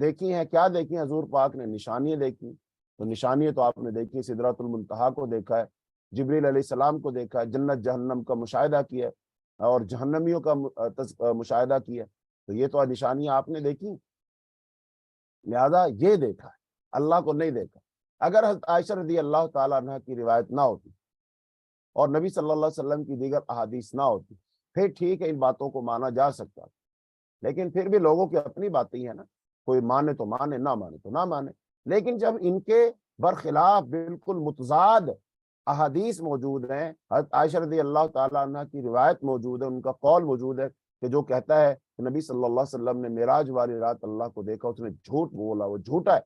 دیکھی ہیں، کیا دیکھی حضور پاک نے؟ نشانیاں دیکھی۔ تو نشانیاں تو آپ نے دیکھی، سدرۃ المنتہا کو دیکھا ہے، جبریل علیہ السلام کو دیکھا ہے، جنت جہنم کا مشاہدہ کیا ہے اور جہنمیوں کا مشاہدہ کیا ہے۔ تو یہ تو نشانیاں آپ نے دیکھی، لہذا یہ دیکھا ہے، اللہ کو نہیں دیکھا۔ اگر حضرت عائشہ رضی اللہ تعالیٰ عنہ کی روایت نہ ہوتی اور نبی صلی اللہ علیہ وسلم کی دیگر احادیث نہ ہوتی پھر ٹھیک ہے، ان باتوں کو مانا جا سکتا، لیکن پھر بھی لوگوں کی اپنی باتیں ہیں نا، کوئی مانے تو مانے، نہ مانے تو نہ مانے۔ لیکن جب ان کے برخلاف بالکل متضاد احادیث موجود ہیں، حضرت عائشہ رضی اللہ تعالیٰ عنہ کی روایت موجود ہے، ان کا قول موجود ہے کہ جو کہتا ہے کہ نبی صلی اللہ علیہ وسلم نے معراج والی رات اللہ کو دیکھا، اس نے جھوٹ بولا، وہ جھوٹا ہے،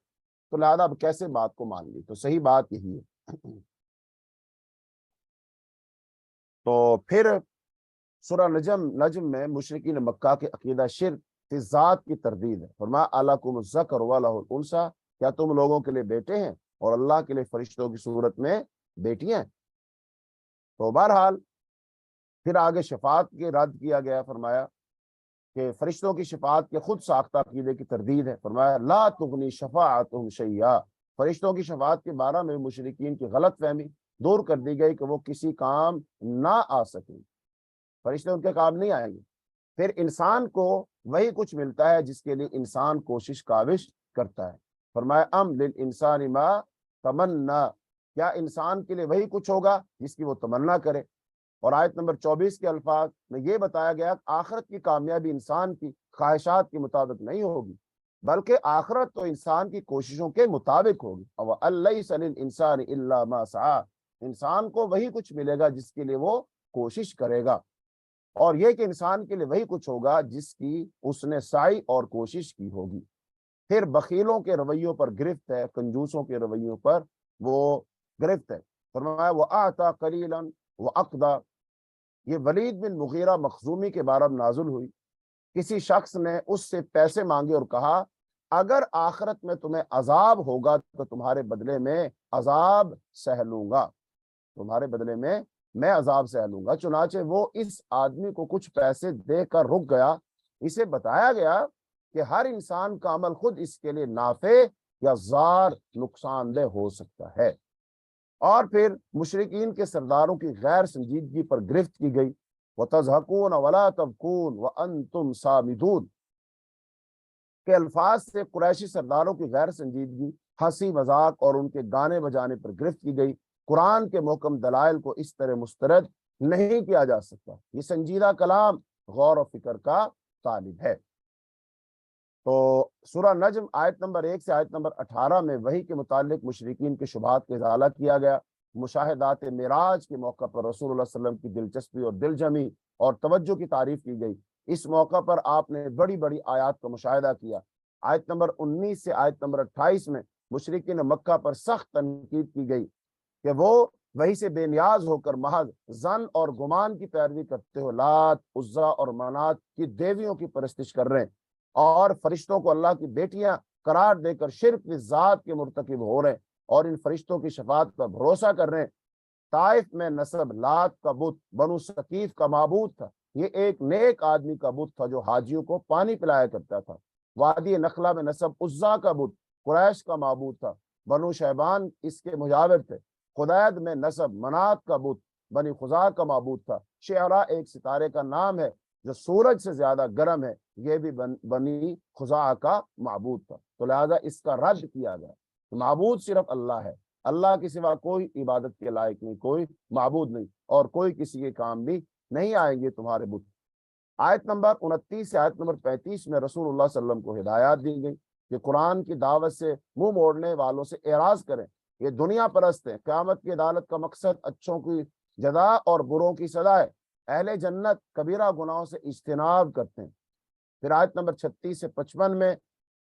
تو لہذا اب کیسے بات کو مان لی؟ تو صحیح بات یہی ہے۔ تو پھر سورہ نجم میں مشرکین مکہ کے عقیدہ شرک فی ذات کی تردید ہے۔ فرمایا الکم الذکر ولہ الانثی، کیا تم لوگوں کے لیے بیٹے ہیں اور اللہ کے لیے فرشتوں کی صورت میں بیٹیاں؟ تو بہرحال پھر آگے شفاعت کے رد کیا گیا، فرمایا کہ فرشتوں کی شفاعت کے خود ساختہ عقیدے کی تردید ہے۔ فرمایا لا تغنی شفاعتہم شیئا، فرشتوں کی شفاعت کے بارے میں مشرکین کی غلط فہمی دور کر دی گئی کہ وہ کسی کام نہ آ سکیں، فرشتے ان کے کام نہیں آئیں گے۔ پھر انسان کو وہی کچھ ملتا ہے جس کے لیے انسان کوشش کاوش کرتا ہے۔ فرمایا ام للانسان ما تمنا، کیا انسان کے لیے وہی کچھ ہوگا جس کی وہ تمنا کرے؟ اور آیت نمبر 24 کے الفاظ میں یہ بتایا گیا کہ آخرت کی کامیابی انسان کی خواہشات کے مطابق نہیں ہوگی، بلکہ آخرت تو انسان کی کوششوں کے مطابق ہوگی۔ وَأَلَّيْسَ لِلْإِنسَانِ إِلَّا مَا سَعَىٰ، انسان کو وہی کچھ ملے گا جس کے لیے وہ کوشش کرے گا، اور یہ کہ انسان کے لیے وہی کچھ ہوگا جس کی اس نے سعی اور کوشش کی ہوگی۔ پھر بخیلوں کے رویوں پر گرفت ہے، کنجوسوں کے رویوں پر وہ گرفت ہے۔ فرمایا وَأَعْطَىٰ قَلِيلًا وَأَقْدَىٰ، یہ ولید بن مغیرہ مخزومی کے بارے میں نازل ہوئی۔ کسی شخص نے اس سے پیسے مانگے اور کہا اگر آخرت میں تمہیں عذاب ہوگا تو تمہارے بدلے میں عذاب سہ لوں گا، تمہارے بدلے میں عذاب سہ لوں گا۔ چنانچہ وہ اس آدمی کو کچھ پیسے دے کر رک گیا۔ اسے بتایا گیا کہ ہر انسان کا عمل خود اس کے لیے نافع یا ضار نقصان دہ ہو سکتا ہے۔ اور پھر مشرکین کے سرداروں کی غیر سنجیدگی پر گرفت کی گئی۔ وَتَضْحَكُونَ وَلَا تَبْكُونَ وَأَنْتُمْ صَامِدُونَ، کے الفاظ سے قریشی سرداروں کی غیر سنجیدگی، ہنسی مذاق اور ان کے گانے بجانے پر گرفت کی گئی۔ قرآن کے محکم دلائل کو اس طرح مسترد نہیں کیا جا سکتا، یہ سنجیدہ کلام غور و فکر کا طالب ہے۔ تو سورہ نجم آیت نمبر 1 سے آیت نمبر 18 میں وحی کے متعلق مشرکین کے شبہات کا ازالہ کیا گیا۔ مشاہدات معراج کے موقع پر رسول اللہ صلی اللہ علیہ وسلم کی دلچسپی اور دل جمی اور توجہ کی تعریف کی گئی۔ اس موقع پر آپ نے بڑی بڑی آیات کا مشاہدہ کیا۔ آیت نمبر 19 سے آیت نمبر 28 میں مشرکین مکہ پر سخت تنقید کی گئی کہ وہ وہی سے بے نیاز ہو کر محض ظن اور گمان کی پیروی کرتے ہو، لات، عزا اور منات کی دیویوں کی پرستش کر رہے ہیں، اور فرشتوں کو اللہ کی بیٹیاں قرار دے کر شرک کی ذات کے مرتکب ہو رہے ہیں، اور ان فرشتوں کی شفاعت پر بھروسہ کر رہے ہیں۔ طائف میں نسب لات کا بت بنو ثقیف کا معبود تھا، یہ ایک نیک آدمی کا بت تھا جو حاجیوں کو پانی پلایا کرتا تھا۔ وادی نخلا میں نسب عزا کا بت قریش کا معبود تھا، بنو شیبان اس کے مجاور تھے۔ خدید میں نسب منات کا بت بنی خزاع کا معبود تھا۔ شعرا ایک ستارے کا نام ہے جو سورج سے زیادہ گرم ہے، یہ بھی بنی خزاع کا معبود تھا۔ تو لہذا اس کا رد کیا گیا، معبود صرف اللہ ہے، اللہ کے سوا کوئی عبادت کے لائق نہیں، کوئی معبود نہیں، اور کوئی کسی کے کام بھی نہیں آئیں گے تمہارے بت۔ آیت نمبر 29 سے آیت نمبر 35 میں رسول اللہ صلی اللہ علیہ وسلم کو ہدایات دی گئی کہ قرآن کی دعوت سے منہ موڑنے والوں سے اعراض کریں، یہ دنیا پرست ہیں۔ قیامت کی عدالت کا مقصد اچھوں کی جزا اور بروں کی سزا ہے۔ اہل جنت کبیرہ گناہوں سے اجتناب کرتے ہیں۔ پھر آیت نمبر 36 سے 55 میں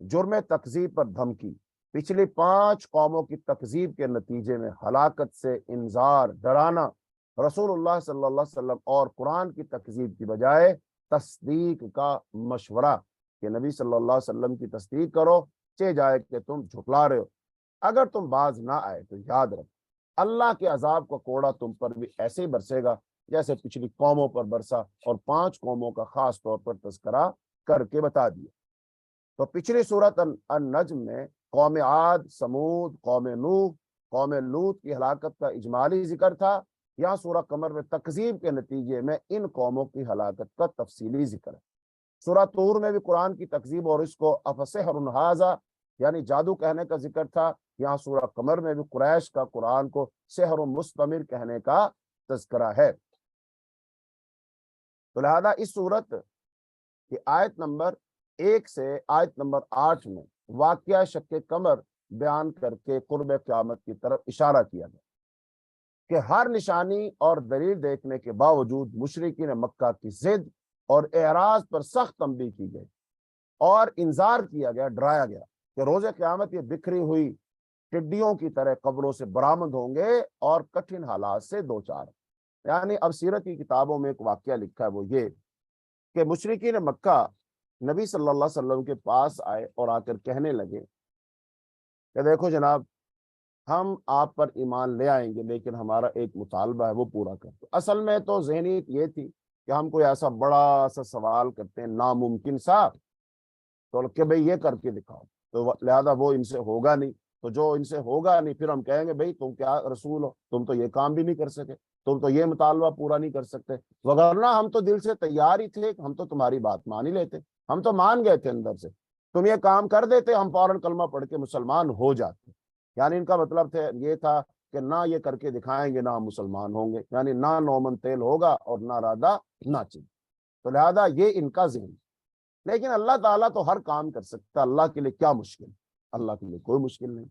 جرم تکذیب پر دھمکی، پچھلی 5 قوموں کی تکذیب کے نتیجے میں ہلاکت سے انذار، ڈرانا، رسول اللہ صلی اللہ علیہ وسلم اور قرآن کی تکذیب کی بجائے تصدیق کا مشورہ کہ نبی صلی اللہ علیہ وسلم کی تصدیق کرو، چہ جائے کہ تم جھٹلا رہے ہو۔ اگر تم باز نہ آئے تو یاد رکھ، اللہ کے عذاب کا کوڑا تم پر بھی ایسے ہی برسے گا جیسے پچھلی قوموں پر برسا، اور 5 قوموں کا خاص طور پر تذکرہ کر کے بتا دیا۔ تو پچھلی سورت النجم میں قوم عاد، سمود، قوم نوح، قوم لوط کی ہلاکت کا اجمالی ذکر تھا۔ یہاں سورہ قمر میں تکذیب کے نتیجے میں ان قوموں کی ہلاکت کا تفصیلی ذکر ہے۔ سورہ طور میں بھی قرآن کی تکذیب اور اس کو افسحر ھذا یعنی جادو کہنے کا ذکر تھا۔ یہاں سورہ قمر میں بھی قریش کا قرآن کو سحر مستمر کہنے کا تذکرہ ہے۔ تو لہذا اس صورت کی آیت نمبر 1 سے آیت نمبر 8 میں واقعہ شق قمر بیان کر کے قرب قیامت کی طرف اشارہ کیا گیا کہ ہر نشانی اور دلیل دیکھنے کے باوجود مشرکین مکہ کی ضد اور اعراض پر سخت تنبیہ کی گئی اور انذار کیا گیا، ڈرایا گیا کہ روز قیامت یہ بکھری ہوئی ٹڈیوں کی طرح قبروں سے برآمد ہوں گے اور کٹھن حالات سے دوچار۔ یعنی اب سیرت کی کتابوں میں ایک واقعہ لکھا ہے، وہ یہ کہ مشرکین مکہ نبی صلی اللہ علیہ وسلم کے پاس آئے اور آ کر کہنے لگے کہ دیکھو جناب، ہم آپ پر ایمان لے آئیں گے لیکن ہمارا ایک مطالبہ ہے، وہ پورا کر دو۔ اصل میں تو ذہنیت یہ تھی کہ ہم کوئی ایسا بڑا سا سوال کرتے ہیں ناممکن سا، تو کہ بھئی یہ کر کے دکھاؤ، تو لہذا وہ ان سے ہوگا نہیں، تو جو ان سے ہوگا نہیں پھر ہم کہیں گے بھئی تم کیا رسول ہو، تم تو یہ کام بھی نہیں کر سکے، تم تو یہ مطالبہ پورا نہیں کر سکتے، وگرنہ ہم تو دل سے تیار ہی تھے، ہم تو تمہاری بات مان ہی لیتے، ہم تو مان گئے تھے اندر سے، تم یہ کام کر دیتے ہم فوراً کلمہ پڑھ کے مسلمان ہو جاتے۔ یعنی ان کا مطلب یہ تھا کہ نہ یہ کر کے دکھائیں گے نہ ہم مسلمان ہوں گے، یعنی نہ نومن تیل ہوگا اور نہ رادہ نہ چل۔ تو لہذا یہ ان کا ذہن، لیکن اللہ تعالیٰ تو ہر کام کر سکتا، اللہ کے لیے کیا مشکل، اللہ کے لیے کوئی مشکل نہیں۔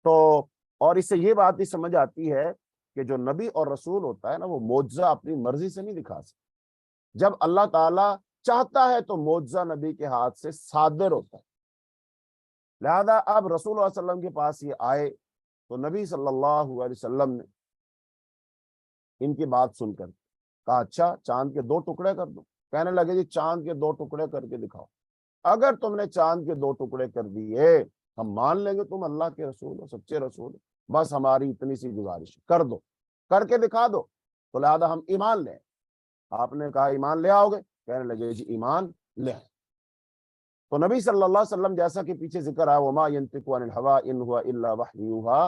تو اور اس سے یہ بات ہی سمجھ آتی ہے کہ جو نبی اور رسول ہوتا ہے نا، وہ معجزہ اپنی مرضی سے نہیں دکھا سکتا، جب اللہ تعالیٰ چاہتا ہے تو معجزہ نبی کے ہاتھ سے صادر ہوتا ہے۔ لہذا اب رسول اللہ صلی اللہ علیہ وسلم کے پاس یہ آئے تو نبی صلی اللہ علیہ وسلم نے ان کی بات سن کر کہا اچھا چاند کے 2 ٹکڑے کر دو۔ کہنے لگے جی چاند کے 2 ٹکڑے کر کے دکھاؤ، اگر تم نے چاند کے 2 ٹکڑے کر دیے ہم مان لیں گے تم اللہ کے رسول ہو، سچے رسول ہو، بس ہماری اتنی سی گزارش کر دو، کر کے دکھا دو، تو لہذا ہم ایمان لیں۔ آپ نے کہا ایمان لے آؤ گے؟ کہنے لگے جی ایمان لے آئے۔ تو نبی صلی اللہ علیہ وسلم جیسا کہ پیچھے ذکر ہے وما ينطق عن الهوى ان هو الا وحی یوحى،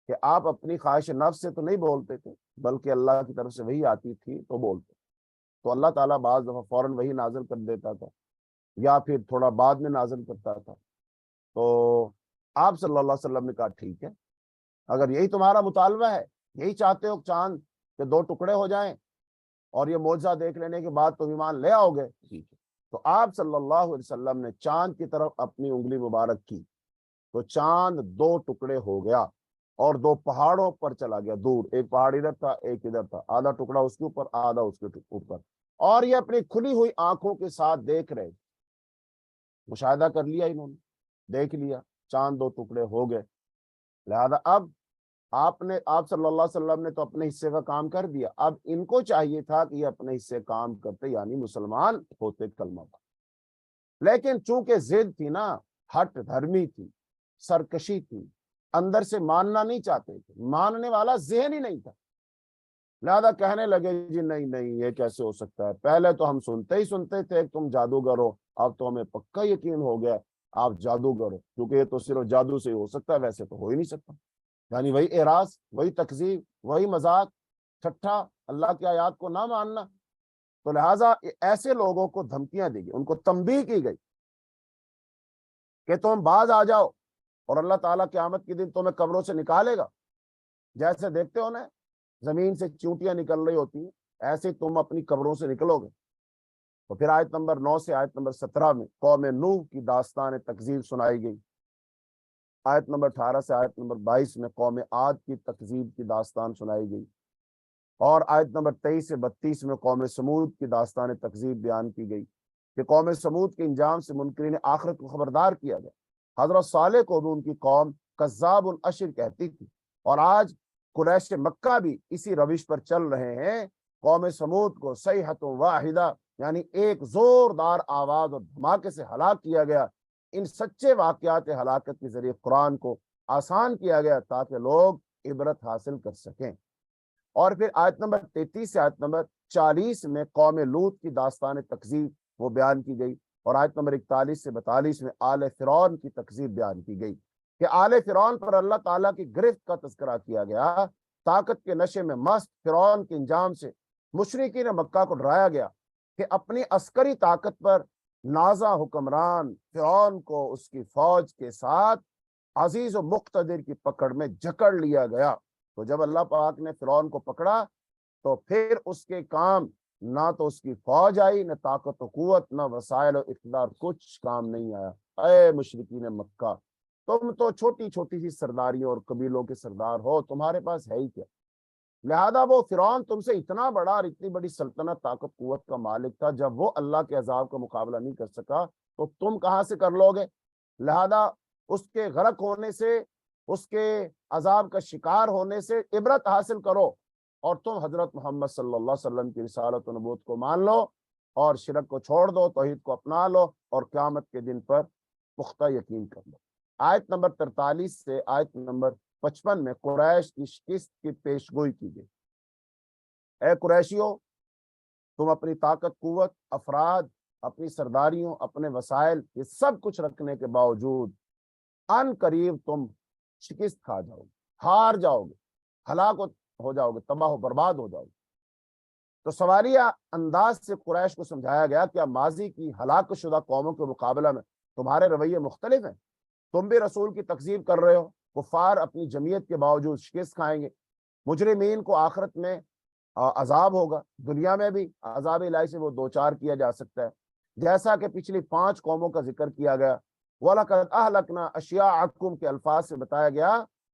کہ آپ اپنی خواہش نفس سے تو نہیں بولتے تھے بلکہ اللہ کی طرف سے وحی آتی تھی تو بولتے۔ تو اللہ تعالیٰ بعض دفعہ فوراً وحی نازل کر دیتا تھا یا پھر تھوڑا بعد میں نازل کرتا تھا۔ تو آپ صلی اللہ علیہ وسلم نے کہا ٹھیک ہے، اگر یہی تمہارا مطالبہ ہے، یہی چاہتے ہو چاند کے 2 ٹکڑے ہو جائیں اور یہ معجزہ دیکھ لینے کے بعد تم ایمان لے آؤ گے، ٹھیک ہے۔ تو آپ صلی اللہ علیہ وسلم نے چاند کی طرف اپنی انگلی مبارک کی تو چاند 2 ٹکڑے ہو گیا اور 2 پہاڑوں پر چلا گیا دور، ایک پہاڑ ادھر تھا ایک ادھر تھا، آدھا ٹکڑا اس کے اوپر آدھا اس کے اوپر، اور یہ اپنی کھلی ہوئی آنکھوں کے ساتھ دیکھ رہے، مشاہدہ کر لیا انہوں نے، دیکھ لیا چاند 2 ٹکڑے ہو گئے۔ لہذا اب آپ صلی اللہ علیہ وسلم نے تو اپنے حصے کا کام کر دیا، اب ان کو چاہیے تھا کہ یہ اپنے حصے کام کرتے، یعنی مسلمان ہوتے کلمہ پڑھ۔ لیکن چونکہ ضد تھی نا، ہٹ دھرمی تھی، سرکشی تھی، اندر سے ماننا نہیں چاہتے تھے، ماننے والا ذہن ہی نہیں تھا، لہذا کہنے لگے جی نہیں نہیں یہ کیسے ہو سکتا ہے، پہلے تو ہم سنتے تھے تم جادوگر ہو، اب تو ہمیں پکا یقین ہو گیا آپ جادوگر ہو، کیونکہ یہ تو صرف جادو سے ہی ہو سکتا ہے، ویسے تو ہو ہی نہیں سکتا۔ یعنی وہی اعراض، وہی تکذیب، وہی مذاق، ٹھٹھا، اللہ کی آیات کو نہ ماننا۔ تو لہٰذا ایسے لوگوں کو دھمکیاں دی گئی، ان کو تنبیہ کی گئی کہ تم باز آ جاؤ اور اللہ تعالیٰ قیامت کے دن تمہیں قبروں سے نکالے گا، جیسے دیکھتے ہو نا زمین سے چونٹیاں نکل رہی ہوتی ہیں، ایسے تم اپنی قبروں سے نکلو گے۔ تو پھر آیت نمبر 9 سے آیت نمبر 17 میں قوم نوح کی داستان تکذیب سنائی گئی۔ آیت نمبر 18 سے آیت نمبر 22 میں قوم عاد کی تکذیب کی داستان سنائی گئی، اور آیت نمبر 23 سے 32 میں قوم سمود کی داستان تکذیب بیان کی گئی۔ کہ قوم سمود کے انجام سے منکرین آخرت کو خبردار کیا گیا۔ حضرت صالح کو بھی ان کی قوم کذاب الاشر کہتی تھی، اور آج قریش مکہ بھی اسی روش پر چل رہے ہیں۔ قوم سمود کو صیحۃ واحدہ یعنی ایک زوردار آواز اور دھماکے سے ہلاک کیا گیا۔ ان سچے واقعات ہلاکت کے ذریعے قرآن کو آسان کیا گیا تاکہ لوگ عبرت حاصل کر سکیں۔ اور پھر آیت نمبر 33 سے آیت نمبر 40 میں قوم لوط کی داستان تکذیب وہ بیان کی گئی، اور آیت نمبر 41 سے 42 میں آل فرعون کی تکذیب بیان کی گئی کہ آل فرعون پر اللہ تعالیٰ کی گرفت کا تذکرہ کیا گیا۔ طاقت کے نشے میں مست فرعون کے انجام سے مشرکین مکہ کو ڈرایا گیا کہ اپنی عسکری طاقت پر نازا حکمران فرعون کو اس کی فوج کے ساتھ عزیز و مقتدر کی پکڑ میں جکڑ لیا گیا۔ تو جب اللہ پاک نے فرعون کو پکڑا تو پھر اس کے کام نہ تو اس کی فوج آئی، نہ طاقت و قوت، نہ وسائل و اقتدار، کچھ کام نہیں آیا۔ اے مشرکین مکہ، تم تو چھوٹی چھوٹی سی سرداریوں اور قبیلوں کے سردار ہو، تمہارے پاس ہے ہی کیا؟ لہذا وہ فرعون تم سے اتنا بڑا اور اتنی بڑی سلطنت، طاقت، قوت کا مالک تھا، جب وہ اللہ کے عذاب کا مقابلہ نہیں کر سکا تو تم کہاں سے کر لو گے؟ لہذا اس کے غرق ہونے سے، اس کے عذاب کا شکار ہونے سے عبرت حاصل کرو، اور تم حضرت محمد صلی اللہ علیہ وسلم کی رسالت و نبوت کو مان لو اور شرک کو چھوڑ دو، توحید کو اپنا لو، اور قیامت کے دن پر پختہ یقین کر لو۔ آیت نمبر 43 سے آیت نمبر 55 میں قریش کی شکست کی پیشگوئی کی گئی۔ اے قریشیوں، تم اپنی طاقت، قوت، افراد، اپنی سرداریوں، اپنے وسائل، یہ سب کچھ رکھنے کے باوجود ان قریب تم شکست کھا جاؤ گے، ہار جاؤ گے، ہلاک ہو جاؤ گے، تباہ و برباد ہو جاؤ گے۔ تو سوالیہ انداز سے قریش کو سمجھایا گیا کہ ماضی کی ہلاک شدہ قوموں کے مقابلہ میں تمہارے رویے مختلف ہیں، تم بھی رسول کی تکذیب کر رہے ہو، کفار اپنی جمعیت کے باوجود شکست کھائیں گے، مجرمین کو آخرت میں عذاب ہوگا، دنیا میں بھی عذاب الہی سے وہ دوچار کیا جا سکتا ہے، جیسا کہ پچھلی 5 قوموں کا ذکر کیا گیا۔ وَلَقَدْ أَهْلَكْنَا أَشْيَاعَكُمْ کے الفاظ سے بتایا گیا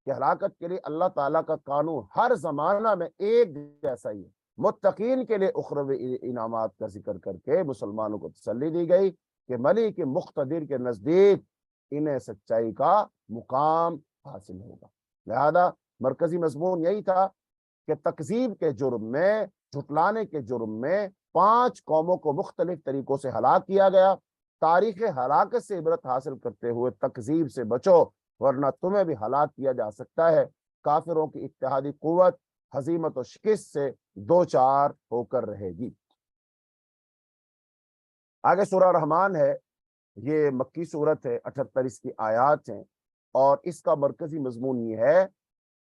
کہ ہلاکت کے لیے اللہ تعالیٰ کا قانون ہر زمانہ میں ایک جیسا ہی ہے۔ متقین کے لیے اخروی انعامات کا ذکر کر کے مسلمانوں کو تسلی دی گئی کہ ملک مقتدر کے نزدیک انہیں سچائی کا مقام حاصل ہوگا۔ لہذا مرکزی مضمون یہی تھا کہ تکذیب کے جرم میں، جھٹلانے کے جرم میں 5 قوموں کو مختلف طریقوں سے ہلاک کیا گیا۔ تاریخ ہلاکت سے عبرت حاصل کرتے ہوئے تکذیب سے بچو، ورنہ تمہیں بھی ہلاک کیا جا سکتا ہے۔ کافروں کی اتحادی قوت ہزیمت و شکست سے دوچار ہو کر رہے گی۔ آگے سورہ رحمان ہے، یہ مکی صورت ہے، 78 اس کی آیات ہیں، اور اس کا مرکزی مضمون یہ ہے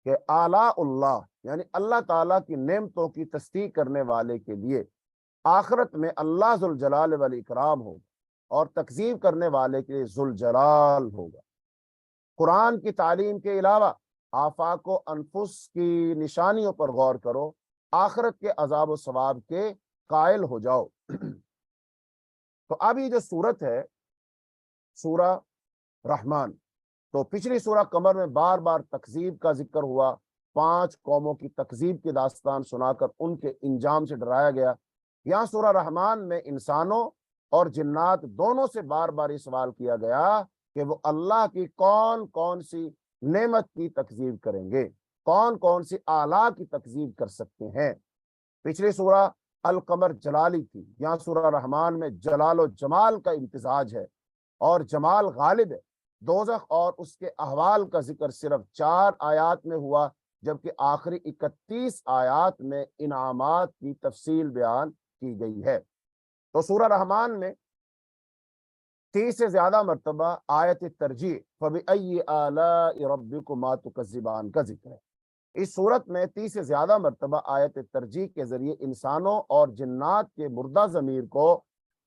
کہ آلاء اللہ یعنی اللہ تعالیٰ کی نعمتوں کی تصدیق کرنے والے کے لیے آخرت میں اللہ ذوالجلال والاکرام ہوگا، اور تکذیب کرنے والے کے لیے ذوالجلال ہوگا۔ قرآن کی تعلیم کے علاوہ آفاق و انفس کی نشانیوں پر غور کرو، آخرت کے عذاب و ثواب کے قائل ہو جاؤ۔ تو اب یہ جو صورت ہے سورہ رحمان، تو پچھلی سورہ قمر میں بار بار تکذیب کا ذکر ہوا، 5 قوموں کی تکذیب کی داستان سنا کر ان کے انجام سے ڈرایا گیا۔ یہاں سورہ رحمان میں انسانوں اور جنات دونوں سے بار بار یہ سوال کیا گیا کہ وہ اللہ کی کون کون سی نعمت کی تکذیب کریں گے، کون کون سی اعلیٰ کی تکذیب کر سکتے ہیں۔ پچھلی سورہ القمر جلالی تھی، یہاں سورہ رحمان میں جلال و جمال کا امتزاج ہے اور جمال غالب ہے۔ دوزخ اور اس کے احوال کا ذکر صرف 4 آیات میں ہوا، جبکہ آخری 31 آیات میں انعامات کی تفصیل بیان کی گئی ہے۔ تو سورہ رحمان میں 30 سے زیادہ مرتبہ آیت ترجیح فَبِأَيِّ آلَاءِ رَبِّكُمَا تُكَذِّبَانِ کا ذکر ہے۔ اس صورت میں 30 سے زیادہ مرتبہ آیت ترجیح کے ذریعے انسانوں اور جنات کے مردہ ضمیر کو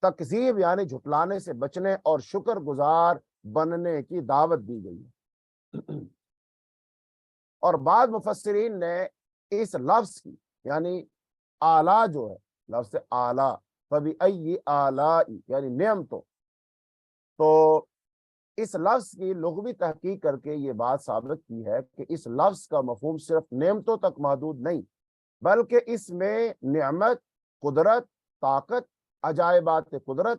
تکذیب یعنی جھٹلانے سے بچنے اور شکر گزار بننے کی دعوت دی گئی ہے۔ اور بعض مفسرین نے اس لفظ کی یعنی اعلیٰ جو ہے، لفظ اعلیٰ فَبِأَيِّ آلَاءِ یعنی نعمتوں، تو اس لفظ کی لغوی تحقیق کر کے یہ بات ثابت کی ہے کہ اس لفظ کا مفہوم صرف نعمتوں تک محدود نہیں، بلکہ اس میں نعمت، قدرت، طاقت، عجائبات قدرت،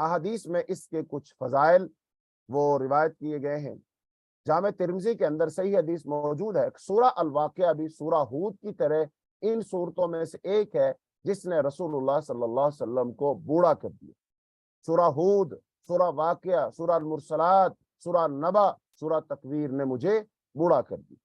احادیث میں اس کے کچھ فضائل وہ روایت کیے گئے ہیں۔ جامع ترمذی کے اندر صحیح حدیث موجود ہے۔ سورہ الواقعہ بھی سورہ ہود کی طرح ان صورتوں میں سے ایک ہے جس نے رسول اللہ صلی اللہ علیہ وسلم کو بوڑھا کر دیا۔ سورہ ہود، سورہ واقعہ، سورہ المرسلات، سورہ نبا، سورہ تکویر نے مجھے بوڑھا کر دیا۔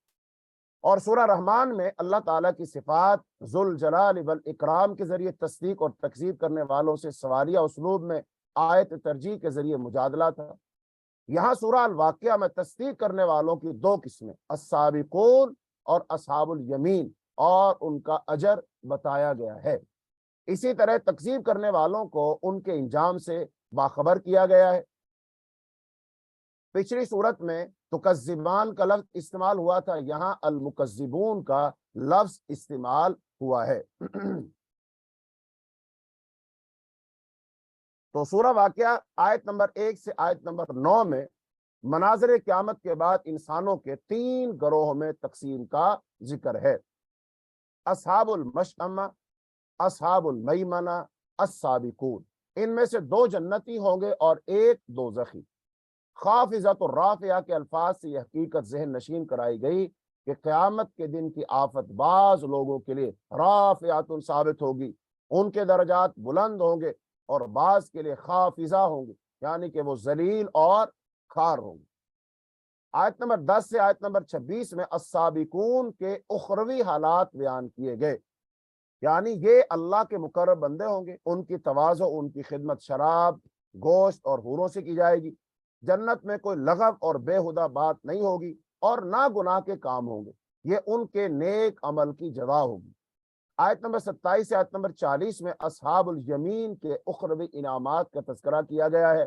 اور سورہ رحمان میں اللہ تعالیٰ کی صفات ذوالجلال والاکرام کے ذریعے تصدیق اور تکذیب کرنے والوں سے سوالیہ اسلوب میں آیت ترجیح کے ذریعے مجادلہ تھا۔ یہاں سورہ الواقعہ میں تصدیق کرنے والوں کی دو قسمیں، السابقون اور اصحاب الیمین، اور ان کا اجر بتایا گیا ہے۔ اسی طرح تکذیب کرنے والوں کو ان کے انجام سے باخبر کیا گیا ہے۔ پچھلی صورت میں تکذبان کا لفظ استعمال ہوا تھا، یہاں المکذبون کا لفظ استعمال ہوا ہے۔ تو سورہ واقعہ آیت نمبر 1 سے آیت نمبر 9 میں مناظر قیامت کے بعد انسانوں کے 3 گروہ میں تقسیم کا ذکر ہے۔ اصحاب المشأمہ، اصحاب المیمنہ، السابقون۔ ان میں سے 2 جنتی ہوں گے اور 1 دوزخی۔ خافضۃ الرافعہ کے الفاظ سے یہ حقیقت ذہن نشین کرائی گئی کہ قیامت کے دن کی آفت بعض لوگوں کے لیے رافعۃ ثابت ہوگی، ان کے درجات بلند ہوں گے، اور بعض کے لیے خافضہ ہوں گے، یعنی کہ وہ ذلیل اور خار ہوں گے۔ آیت نمبر 10 سے آیت نمبر 26 میں السابقون کے اخروی حالات بیان کیے گئے، یعنی یہ اللہ کے مقرب بندے ہوں گے، ان کی تواضع، ان کی خدمت شراب، گوشت اور حوروں سے کی جائے گی۔ جنت میں کوئی لغو اور بےہودہ بات نہیں ہوگی اور نہ گناہ کے کام ہوں گے، یہ ان کے نیک عمل کی جزا ہوگی۔ آیت نمبر 27 سے آیت نمبر 40 میں اصحاب الیمین کے اخروی انعامات کا تذکرہ کیا گیا ہے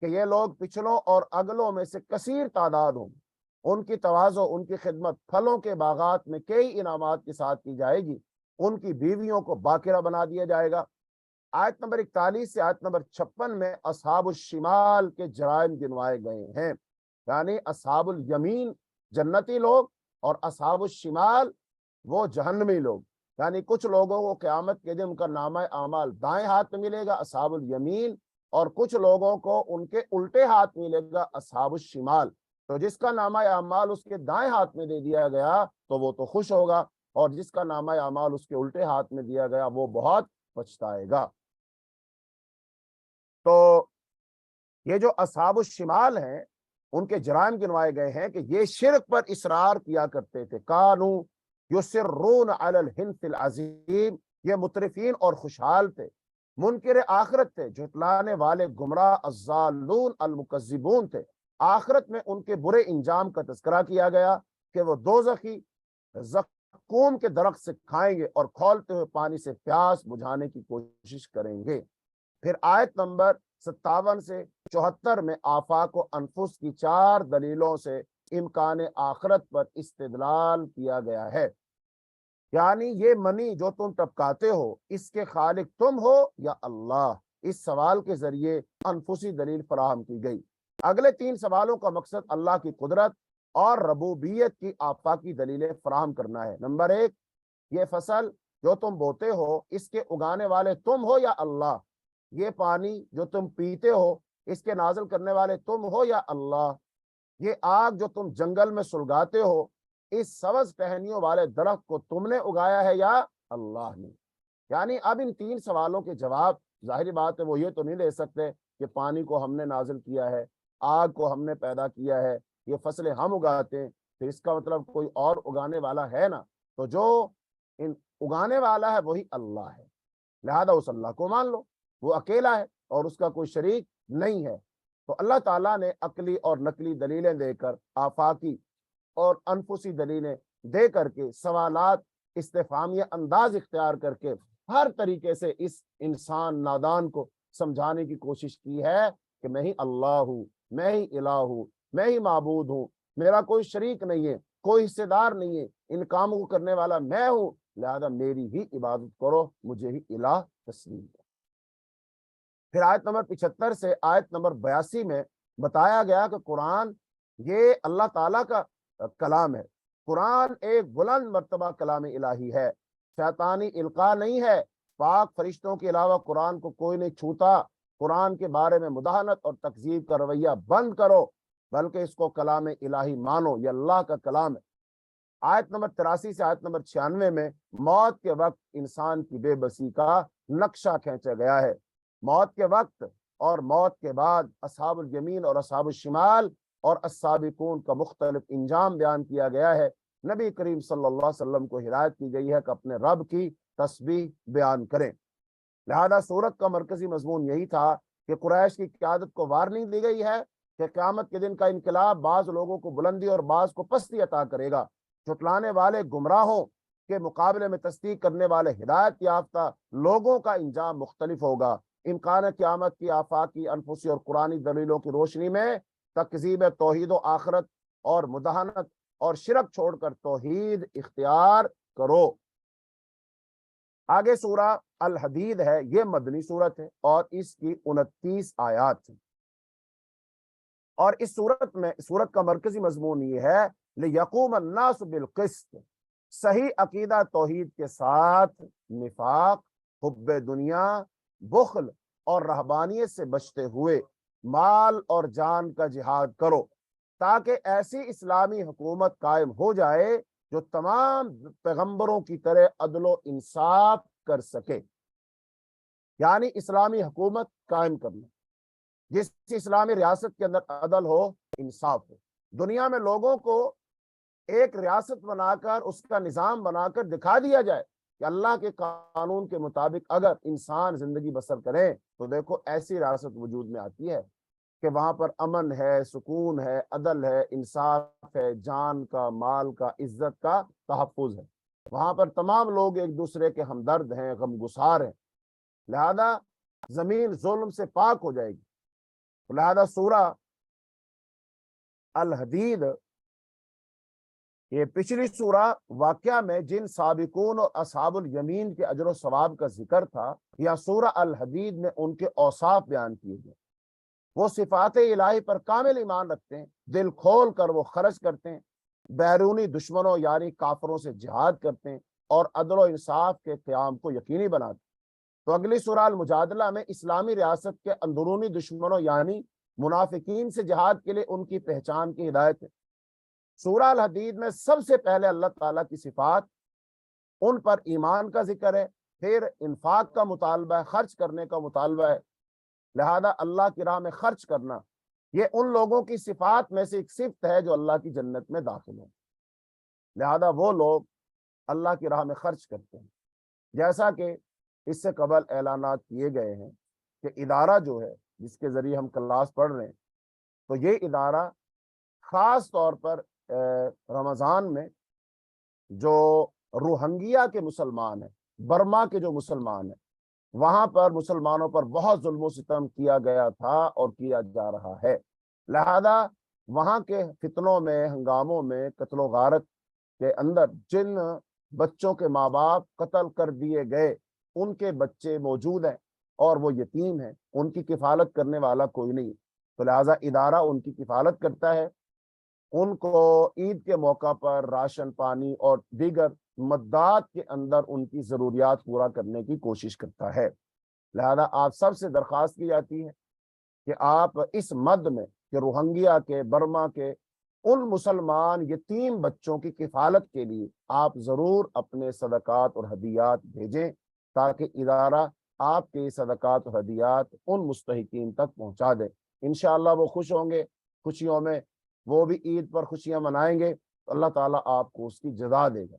کہ یہ لوگ پچھلوں اور اگلوں میں سے کثیر تعداد ہوں گے، ان کی تواضع، ان کی خدمت پھلوں کے باغات میں کئی انعامات کے ساتھ کی جائے گی، ان کی بیویوں کو باکرہ بنا دیا جائے گا۔ آیت نمبر 41 سے آیت نمبر 56 میں اصحاب الشمال کے جرائم گنوائے گئے ہیں، یعنی اصحاب الیمین جنتی لوگ اور اصحاب الشمال وہ جہنمی لوگ، یعنی کچھ لوگوں کو قیامت کے دن ان کا نامہ اعمال دائیں ہاتھ میں ملے گا اصحاب الیمین، اور کچھ لوگوں کو ان کے الٹے ہاتھ ملے گا اصحاب الشمال۔ تو جس کا نامہ اعمال اس کے دائیں ہاتھ میں دے دیا گیا تو وہ تو خوش ہوگا، اور جس کا نامہ اعمال اس کے الٹے ہاتھ میں دیا گیا وہ بہت پچھتائے گا۔ تو یہ جو اصحاب الشمال ہیں ان کے جرائم گنوائے گئے ہیں کہ یہ شرک پر اصرار کیا کرتے تھے۔ کانوا یصرون علی الحنث العظیم، یہ مترفین اور خوشحال تھے، منکر آخرت تھے، جھٹلانے والے گمراہ، الضالون المکذبون تھے۔ آخرت میں ان کے برے انجام کا تذکرہ کیا گیا کہ وہ دوزخی زقوم کے درخت سے کھائیں گے اور کھولتے ہوئے پانی سے پیاس بجھانے کی کوشش کریں گے۔ پھر آیت نمبر 57 سے 74 میں آفاق و انفس کی 4 دلیلوں سے امکان آخرت پر استدلال کیا گیا ہے، یعنی یہ منی جو تم ٹپکاتے ہو اس کے خالق تم ہو یا اللہ، اس سوال کے ذریعے انفسی دلیل فراہم کی گئی۔ اگلے 3 سوالوں کا مقصد اللہ کی قدرت اور ربوبیت کی آفاقی دلیلیں فراہم کرنا ہے۔ نمبر 1، یہ فصل جو تم بوتے ہو اس کے اگانے والے تم ہو یا اللہ؟ یہ پانی جو تم پیتے ہو اس کے نازل کرنے والے تم ہو یا اللہ؟ یہ آگ جو تم جنگل میں سلگاتے ہو اس سبز ٹہنیوں والے درخت کو تم نے اگایا ہے یا اللہ نے؟ یعنی اب ان 3 سوالوں کے جواب ظاہری بات ہے وہ یہ تو نہیں دے سکتے کہ پانی کو ہم نے نازل کیا ہے، آگ کو ہم نے پیدا کیا ہے، یہ فصلیں ہم اگاتے ہیں، پھر اس کا مطلب کوئی اور اگانے والا ہے نا؟ تو جو ان اگانے والا ہے وہی اللہ ہے، لہذا اس اللہ کو مان لو، وہ اکیلا ہے اور اس کا کوئی شریک نہیں ہے۔ تو اللہ تعالیٰ نے عقلی اور نقلی دلیلیں دے کر، آفاقی اور انفسی دلیلیں دے کر کے، سوالات استفہامیہ انداز اختیار کر کے ہر طریقے سے اس انسان نادان کو سمجھانے کی کوشش کی ہے کہ میں ہی اللہ ہوں، میں ہی الہ ہوں، میں ہی معبود ہوں، میرا کوئی شریک نہیں ہے، کوئی حصے دار نہیں ہے، ان کاموں کو کرنے والا میں ہوں، لہذا میری ہی عبادت کرو، مجھے ہی الہ تسلیم کرو۔ پھر آیت نمبر 75 سے آیت نمبر 82 میں بتایا گیا کہ قرآن یہ اللہ تعالیٰ کا کلام ہے، قرآن ایک بلند مرتبہ کلام الہی ہے، شیطانی القاء نہیں ہے، پاک فرشتوں کے علاوہ قرآن کو کوئی نہیں چھوتا، قرآن کے بارے میں مداحنت اور تکذیب کا رویہ بند کرو، بلکہ اس کو کلام الہی مانو، یہ اللہ کا کلام ہے۔ آیت نمبر 83 سے آیت نمبر 96 میں موت کے وقت انسان کی بے بسی کا نقشہ کھینچا گیا ہے۔ موت کے وقت اور موت کے بعد اصحاب الیمین اور اصحاب الشمال اور السابقون کا مختلف انجام بیان کیا گیا ہے۔ نبی کریم صلی اللہ علیہ وسلم کو ہدایت کی گئی ہے کہ اپنے رب کی تسبیح بیان کریں۔ لہذا سورت کا مرکزی مضمون یہی تھا کہ قریش کی قیادت کو وارننگ دی گئی ہے کہ قیامت کے دن کا انقلاب بعض لوگوں کو بلندی اور بعض کو پستی عطا کرے گا۔ جھٹلانے والے گمراہوں کے مقابلے میں تصدیق کرنے والے ہدایت یافتہ لوگوں کا انجام مختلف ہوگا۔ امکان قیامت کی آفاقی، انفسی اور قرآنی دلیلوں کی روشنی میں تکذیب توحید و آخرت اور مداحنت اور شرک چھوڑ کر توحید اختیار کرو۔ آگے سورہ الحدید ہے، یہ مدنی سورت ہے اور اس کی 29 آیات ہیں، اور اس سورت کا مرکزی مضمون یہ ہے لِيَقُومَ النَّاسُ بِالْقِسْطِ، صحیح عقیدہ توحید کے ساتھ نفاق، حب دنیا، بخل اور رہبانیت سے بچتے ہوئے مال اور جان کا جہاد کرو، تاکہ ایسی اسلامی حکومت قائم ہو جائے جو تمام پیغمبروں کی طرح عدل و انصاف کر سکے۔ یعنی اسلامی حکومت قائم کرنا، جس اسلامی ریاست کے اندر عدل ہو، انصاف ہو، دنیا میں لوگوں کو ایک ریاست بنا کر اس کا نظام بنا کر دکھا دیا جائے کہ اللہ کے قانون کے مطابق اگر انسان زندگی بسر کرے تو دیکھو ایسی ریاست وجود میں آتی ہے کہ وہاں پر امن ہے، سکون ہے، عدل ہے، انصاف ہے، جان کا، مال کا، عزت کا تحفظ ہے، وہاں پر تمام لوگ ایک دوسرے کے ہمدرد ہیں، غم گسار ہیں، لہذا زمین ظلم سے پاک ہو جائے گی۔ لہذا سورہ الحدید، یہ پچھلی سورہ واقعہ میں جن سابقون اور اصحاب الیمین کے اجر و ثواب کا ذکر تھا، یا سورہ الحدید میں ان کے اوصاف بیان کیے گئے۔ وہ صفات الہی پر کامل ایمان رکھتے ہیں، دل کھول کر وہ خرچ کرتے ہیں، بیرونی دشمنوں یعنی کافروں سے جہاد کرتے ہیں اور عدل و انصاف کے قیام کو یقینی بناتے ہیں۔ تو اگلی سورہ المجادلہ میں اسلامی ریاست کے اندرونی دشمنوں یعنی منافقین سے جہاد کے لیے ان کی پہچان کی ہدایت ہے۔ سورہ الحدید میں سب سے پہلے اللہ تعالیٰ کی صفات، ان پر ایمان کا ذکر ہے، پھر انفاق کا مطالبہ ہے، خرچ کرنے کا مطالبہ ہے۔ لہذا اللہ کی راہ میں خرچ کرنا یہ ان لوگوں کی صفات میں سے ایک صفت ہے جو اللہ کی جنت میں داخل ہیں۔ لہذا وہ لوگ اللہ کی راہ میں خرچ کرتے ہیں، جیسا کہ اس سے قبل اعلانات کیے گئے ہیں کہ ادارہ جو ہے جس کے ذریعے ہم کلاس پڑھ رہے ہیں، تو یہ ادارہ خاص طور پر رمضان میں جو روہنگیا کے مسلمان ہیں، برما کے جو مسلمان ہیں، وہاں پر مسلمانوں پر بہت ظلم و ستم کیا گیا تھا اور کیا جا رہا ہے۔ لہذا وہاں کے فتنوں میں، ہنگاموں میں، قتل و غارت کے اندر جن بچوں کے ماں باپ قتل کر دیے گئے، ان کے بچے موجود ہیں اور وہ یتیم ہیں، ان کی کفالت کرنے والا کوئی نہیں، تو لہذا ادارہ ان کی کفالت کرتا ہے، ان کو عید کے موقع پر راشن پانی اور دیگر مدات کے اندر ان کی ضروریات پورا کرنے کی کوشش کرتا ہے۔ لہذا آپ سب سے درخواست کی جاتی ہے کہ آپ اس مد میں کہ روہنگیا کے، برما کے ان مسلمان یتیم بچوں کی کفالت کے لیے آپ ضرور اپنے صدقات اور ہدیات بھیجیں، تاکہ ادارہ آپ کے صدقات اور ہدیات ان مستحقین تک پہنچا دے۔ انشاءاللہ وہ خوش ہوں گے، خوشیوں میں وہ بھی عید پر خوشیاں منائیں گے، تو اللہ تعالیٰ آپ کو اس کی جزا دے گا۔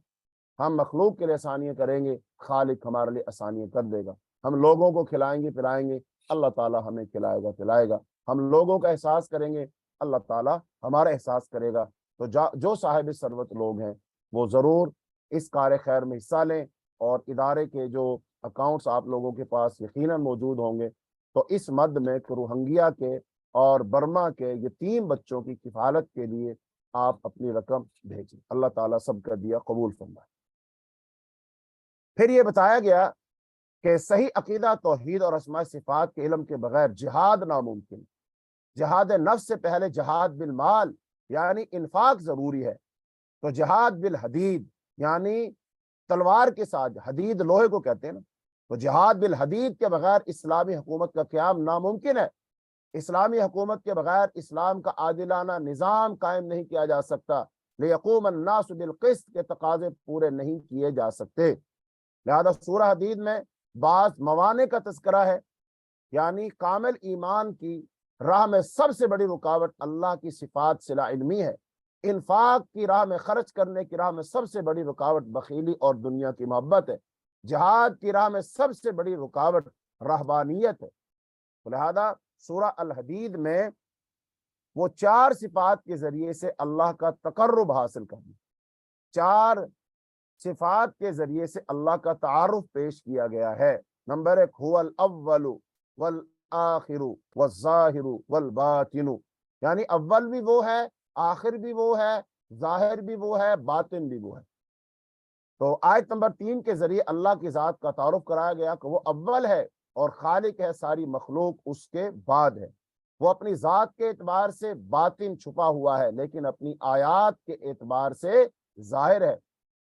ہم مخلوق کے لیے آسانیاں کریں گے، خالق ہمارے لیے آسانیاں کر دے گا۔ ہم لوگوں کو کھلائیں گے پلائیں گے، اللہ تعالیٰ ہمیں کھلائے گا پلائے گا۔ ہم لوگوں کا احساس کریں گے، اللہ تعالیٰ ہمارا احساس کرے گا۔ تو جو صاحب ثروت لوگ ہیں وہ ضرور اس کار خیر میں حصہ لیں، اور ادارے کے جو اکاؤنٹس آپ لوگوں کے پاس یقیناً موجود ہوں گے، تو اس مد میں روہنگیا کے اور برما کے یتیم بچوں کی کفالت کے لیے آپ اپنی رقم بھیجیں۔ اللہ تعالیٰ سب کا دیا قبول فرمائے۔ پھر یہ بتایا گیا کہ صحیح عقیدہ توحید اور اسماء صفات کے علم کے بغیر جہاد ناممکن۔ جہاد نفس سے پہلے جہاد بالمال یعنی انفاق ضروری ہے، تو جہاد بالحدید یعنی تلوار کے ساتھ، حدید لوہے کو کہتے ہیں نا، تو جہاد بالحدید کے بغیر اسلامی حکومت کا قیام ناممکن ہے۔ اسلامی حکومت کے بغیر اسلام کا عادلانہ نظام قائم نہیں کیا جا سکتا۔ لیقوم الناس بالقسط کے تقاضے پورے نہیں کیے جا سکتے۔ لہذا سورہ حدید میں بعض موانع کا تذکرہ ہے، یعنی کامل ایمان کی راہ میں سب سے بڑی رکاوٹ اللہ کی صفات صلہ علمی ہے۔ انفاق کی راہ میں، خرچ کرنے کی راہ میں سب سے بڑی رکاوٹ بخیلی اور دنیا کی محبت ہے۔ جہاد کی راہ میں سب سے بڑی رکاوٹ رہبانیت ہے۔ لہذا سورہ الحدید میں وہ 4 صفات کے ذریعے سے اللہ کا تقرب حاصل کرنا، 4 صفات کے ذریعے سے اللہ کا تعارف پیش کیا گیا ہے۔ نمبر 1 هو الاول والآخر والظاہر والباطن، یعنی اول بھی وہ ہے، آخر بھی وہ ہے، ظاہر بھی وہ ہے، باطن بھی وہ ہے۔ تو آیت نمبر 3 کے ذریعے اللہ کی ذات کا تعارف کرایا گیا کہ وہ اول ہے اور خالق ہے، ساری مخلوق اس کے بعد ہے۔ وہ اپنی ذات کے اعتبار سے باطن چھپا ہوا ہے، لیکن اپنی آیات کے اعتبار سے ظاہر ہے۔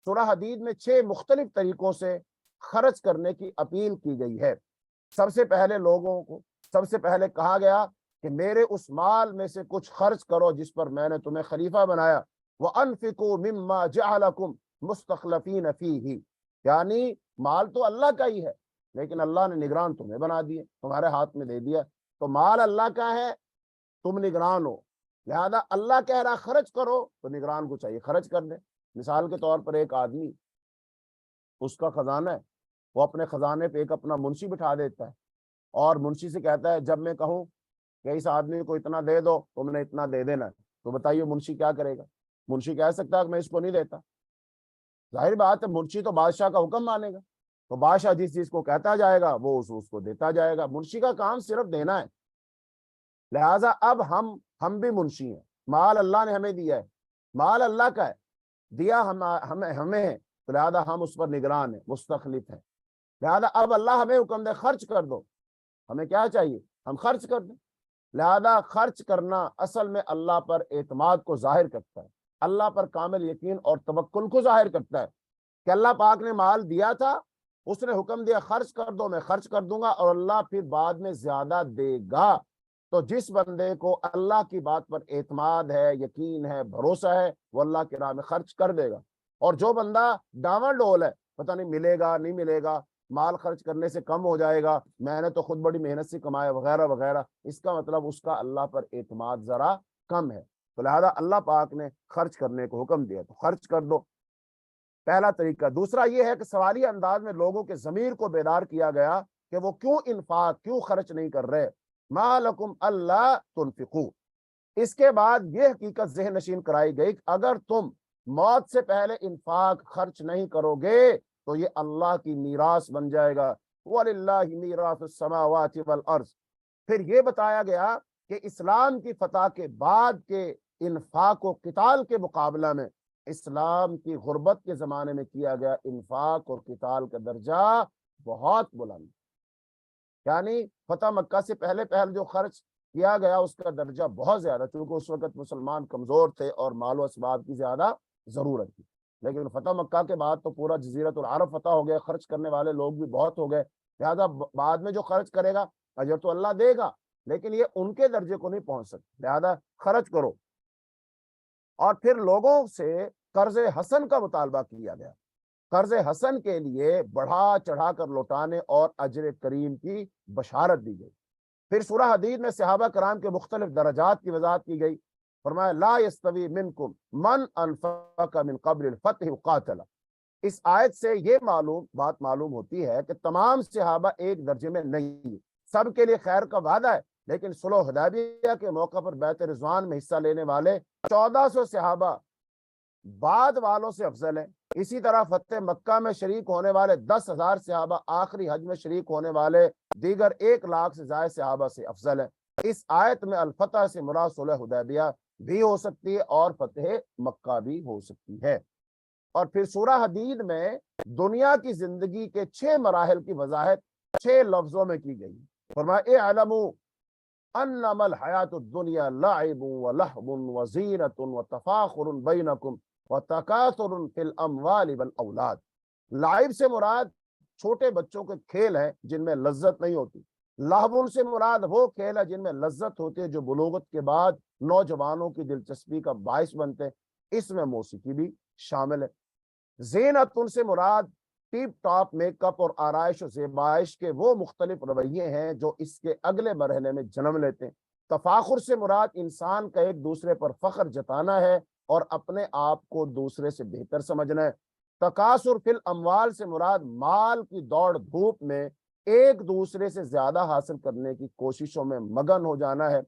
سورہ حدید میں 6 مختلف طریقوں سے خرچ کرنے کی اپیل کی گئی ہے۔ سب سے پہلے لوگوں کو سب سے پہلے کہا گیا کہ میرے اس مال میں سے کچھ خرچ کرو جس پر میں نے تمہیں خلیفہ بنایا۔ وَأَنفِقُوا مِمَّا جَعَلَكُمْ مُسْتَخْلَفِينَ فِيهِ، یعنی مال تو اللہ کا ہی ہے، لیکن اللہ نے نگران تمہیں بنا دیے، تمہارے ہاتھ میں دے دیا۔ تو مال اللہ کا ہے، تم نگران ہو، لہذا اللہ کہہ رہا خرچ کرو تو نگران کو چاہیے خرچ کر دے۔ مثال کے طور پر ایک آدمی، اس کا خزانہ ہے، وہ اپنے خزانے پہ ایک اپنا منشی بٹھا دیتا ہے اور منشی سے کہتا ہے جب میں کہوں کہ اس آدمی کو اتنا دے دو تم نے اتنا دے دینا ہے، تو بتائیے منشی کیا کرے گا؟ منشی کہہ سکتا ہے کہ میں اس کو نہیں دیتا؟ ظاہر بات ہے منشی تو بادشاہ کا حکم مانے گا، تو بادشاہ جس چیز کو کہتا جائے گا وہ اس کو دیتا جائے گا۔ منشی کا کام صرف دینا ہے۔ لہٰذا اب ہم بھی منشی ہیں، مال اللہ نے ہمیں دیا ہے، مال اللہ کا ہے، دیا ہمیں ہے، تو لہٰذا ہم اس پر نگران ہیں، مستخلف ہیں۔ لہٰذا اب اللہ ہمیں حکم دے خرچ کر دو، ہمیں کیا چاہیے؟ ہم خرچ کر دیں۔ لہذا خرچ کرنا اصل میں اللہ پر اعتماد کو ظاہر کرتا ہے، اللہ پر کامل یقین اور توکل کو ظاہر کرتا ہے کہ اللہ پاک نے مال دیا تھا، اس نے حکم دیا خرچ کر دو، میں خرچ کر دوں گا اور اللہ پھر بعد میں زیادہ دے گا۔ تو جس بندے کو اللہ کی بات پر اعتماد ہے، یقین ہے، بھروسہ ہے، وہ اللہ کی راہ میں خرچ کر دے گا۔ اور جو بندہ ڈاواں ڈول ہے، پتہ نہیں ملے گا نہیں ملے گا، مال خرچ کرنے سے کم ہو جائے گا، میں نے تو خود بڑی محنت سے کمایا وغیرہ وغیرہ، اس کا مطلب اس کا اللہ پر اعتماد ذرا کم ہے۔ تو لہذا اللہ پاک نے خرچ کرنے کو حکم دیا تو خرچ کر دو، پہلا طریقہ۔ دوسرا یہ ہے کہ سوالی انداز میں لوگوں کے ضمیر کو بیدار کیا گیا کہ وہ کیوں انفاق، کیوں خرچ نہیں کر رہے۔ ما لکم اللہ تنفقوا، اس کے بعد یہ حقیقت ذہن نشین کرائی گئی کہ اگر تم موت سے پہلے انفاق خرچ نہیں کرو گے تو یہ اللہ کی میراث بن جائے گا۔ وَلِلَّهِ مِيرَاثُ السَّمَاوَاتِ وَالْأَرْضِ، پھر یہ بتایا گیا کہ اسلام کی فتح کے بعد کے انفاق و قتال کے مقابلہ میں اسلام کی غربت کے زمانے میں کیا گیا انفاق اور قتال کا درجہ بہت بلند، یعنی فتح مکہ سے پہلے جو خرچ کیا گیا اس کا درجہ بہت زیادہ، چونکہ اس وقت مسلمان کمزور تھے اور مال و اسباب کی زیادہ ضرورت تھی۔ لیکن فتح مکہ کے بعد تو پورا جزیرۃ العرب فتح ہو گیا، خرچ کرنے والے لوگ بھی بہت ہو گئے، لہذا بعد میں جو خرچ کرے گا اجر تو اللہ دے گا، لیکن یہ ان کے درجے کو نہیں پہنچ سکتے، لہذا خرچ کرو۔ اور پھر لوگوں سے قرض حسن کا مطالبہ کیا گیا، قرض حسن کے لیے بڑھا چڑھا کر لوٹانے اور اجر کریم کی بشارت دی گئی۔ پھر سورہ حدید میں صحابہ کرام کے مختلف درجات کی وضاحت کی گئی۔ فرمایا لا یستوی منکم من انفق من قبل الفتح وقاتل، اس آیت سے یہ بات معلوم ہوتی ہے کہ تمام صحابہ ایک درجے میں نہیں، سب کے لیے خیر کا وعدہ ہے، لیکن صلح حدیبیہ کے موقع پر بیعت رضوان میں حصہ لینے والے 1400 صحابہ بعد والوں سے افضل ہیں۔ اسی طرح فتح مکہ میں شریک ہونے والے 10,000 صحابہ آخری حج میں شریک ہونے والے دیگر 1,00,000 سے زائد صحابہ سے افضل ہیں۔ اس آیت میں الفتح سے مراد صلح حدیبیہ بھی ہو سکتی ہے اور فتح مکہ بھی ہو سکتی ہے۔ اور پھر سورہ حدید میں دنیا کی زندگی کے 6 مراحل کی وضاحت 6 لفظوں میں کی گئی۔ فرمایا اعلموا انما الحیات الدنیا لعب ولہو وزینۃ وتفاخر بینکم وتکاثر فی الاموال والاولاد، لعب سے مراد چھوٹے بچوں کے کھیل ہیں جن میں لذت نہیں ہوتی، لہو سے مراد وہ کھیل ہے جن میں لذت ہوتی ہے، جو بلوغت کے بعد نوجوانوں کی دلچسپی کا باعث بنتے ہیں، اس میں موسیقی بھی شامل ہے۔ زینت ان سے مراد ٹیپ ٹاپ میک اپ اور آرائش و زیبائش کے وہ مختلف رویے ہیں جو اس کے اگلے مرحلے میں جنم لیتے ہیں۔ تفاخر سے مراد انسان کا ایک دوسرے پر فخر جتانا ہے اور اپنے آپ کو دوسرے سے بہتر سمجھنا ہے۔ تکاثر فی الاموال سے مراد مال کی دوڑ دھوپ میں ایک دوسرے سے زیادہ حاصل کرنے کی کوششوں میں مگن ہو جانا ہے۔